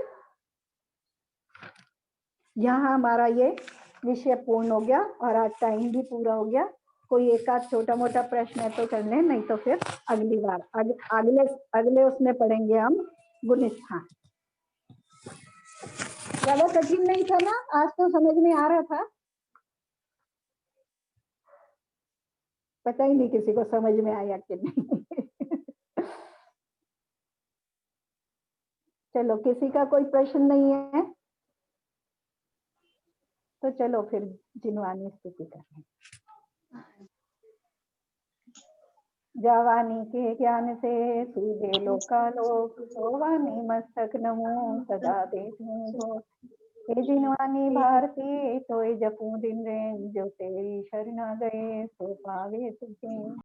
यहाँ हमारा ये विषय पूर्ण हो गया और आज टाइम भी पूरा हो गया। कोई एक आध छोटा मोटा प्रश्न है तो कर लें, नहीं तो फिर अगली बार अगले उसमें पढ़ेंगे हम गुणस्थान। ज्यादा कठिन नहीं था ना, आज तो समझ में आ रहा था। पता ही नहीं किसी को समझ में आया कि नहीं। चलो, किसी का कोई प्रश्न नहीं है तो चलो फिर जिनवानी स्तुति करें। जवानी के ज्ञान से सूझे लोकालोक, सोवानी मस्तक नमो सदा देखूं। हे जिनवानी भारती तोय जपूं दिन रैन, जो तेरी शरणा गए सो पावे सुखी।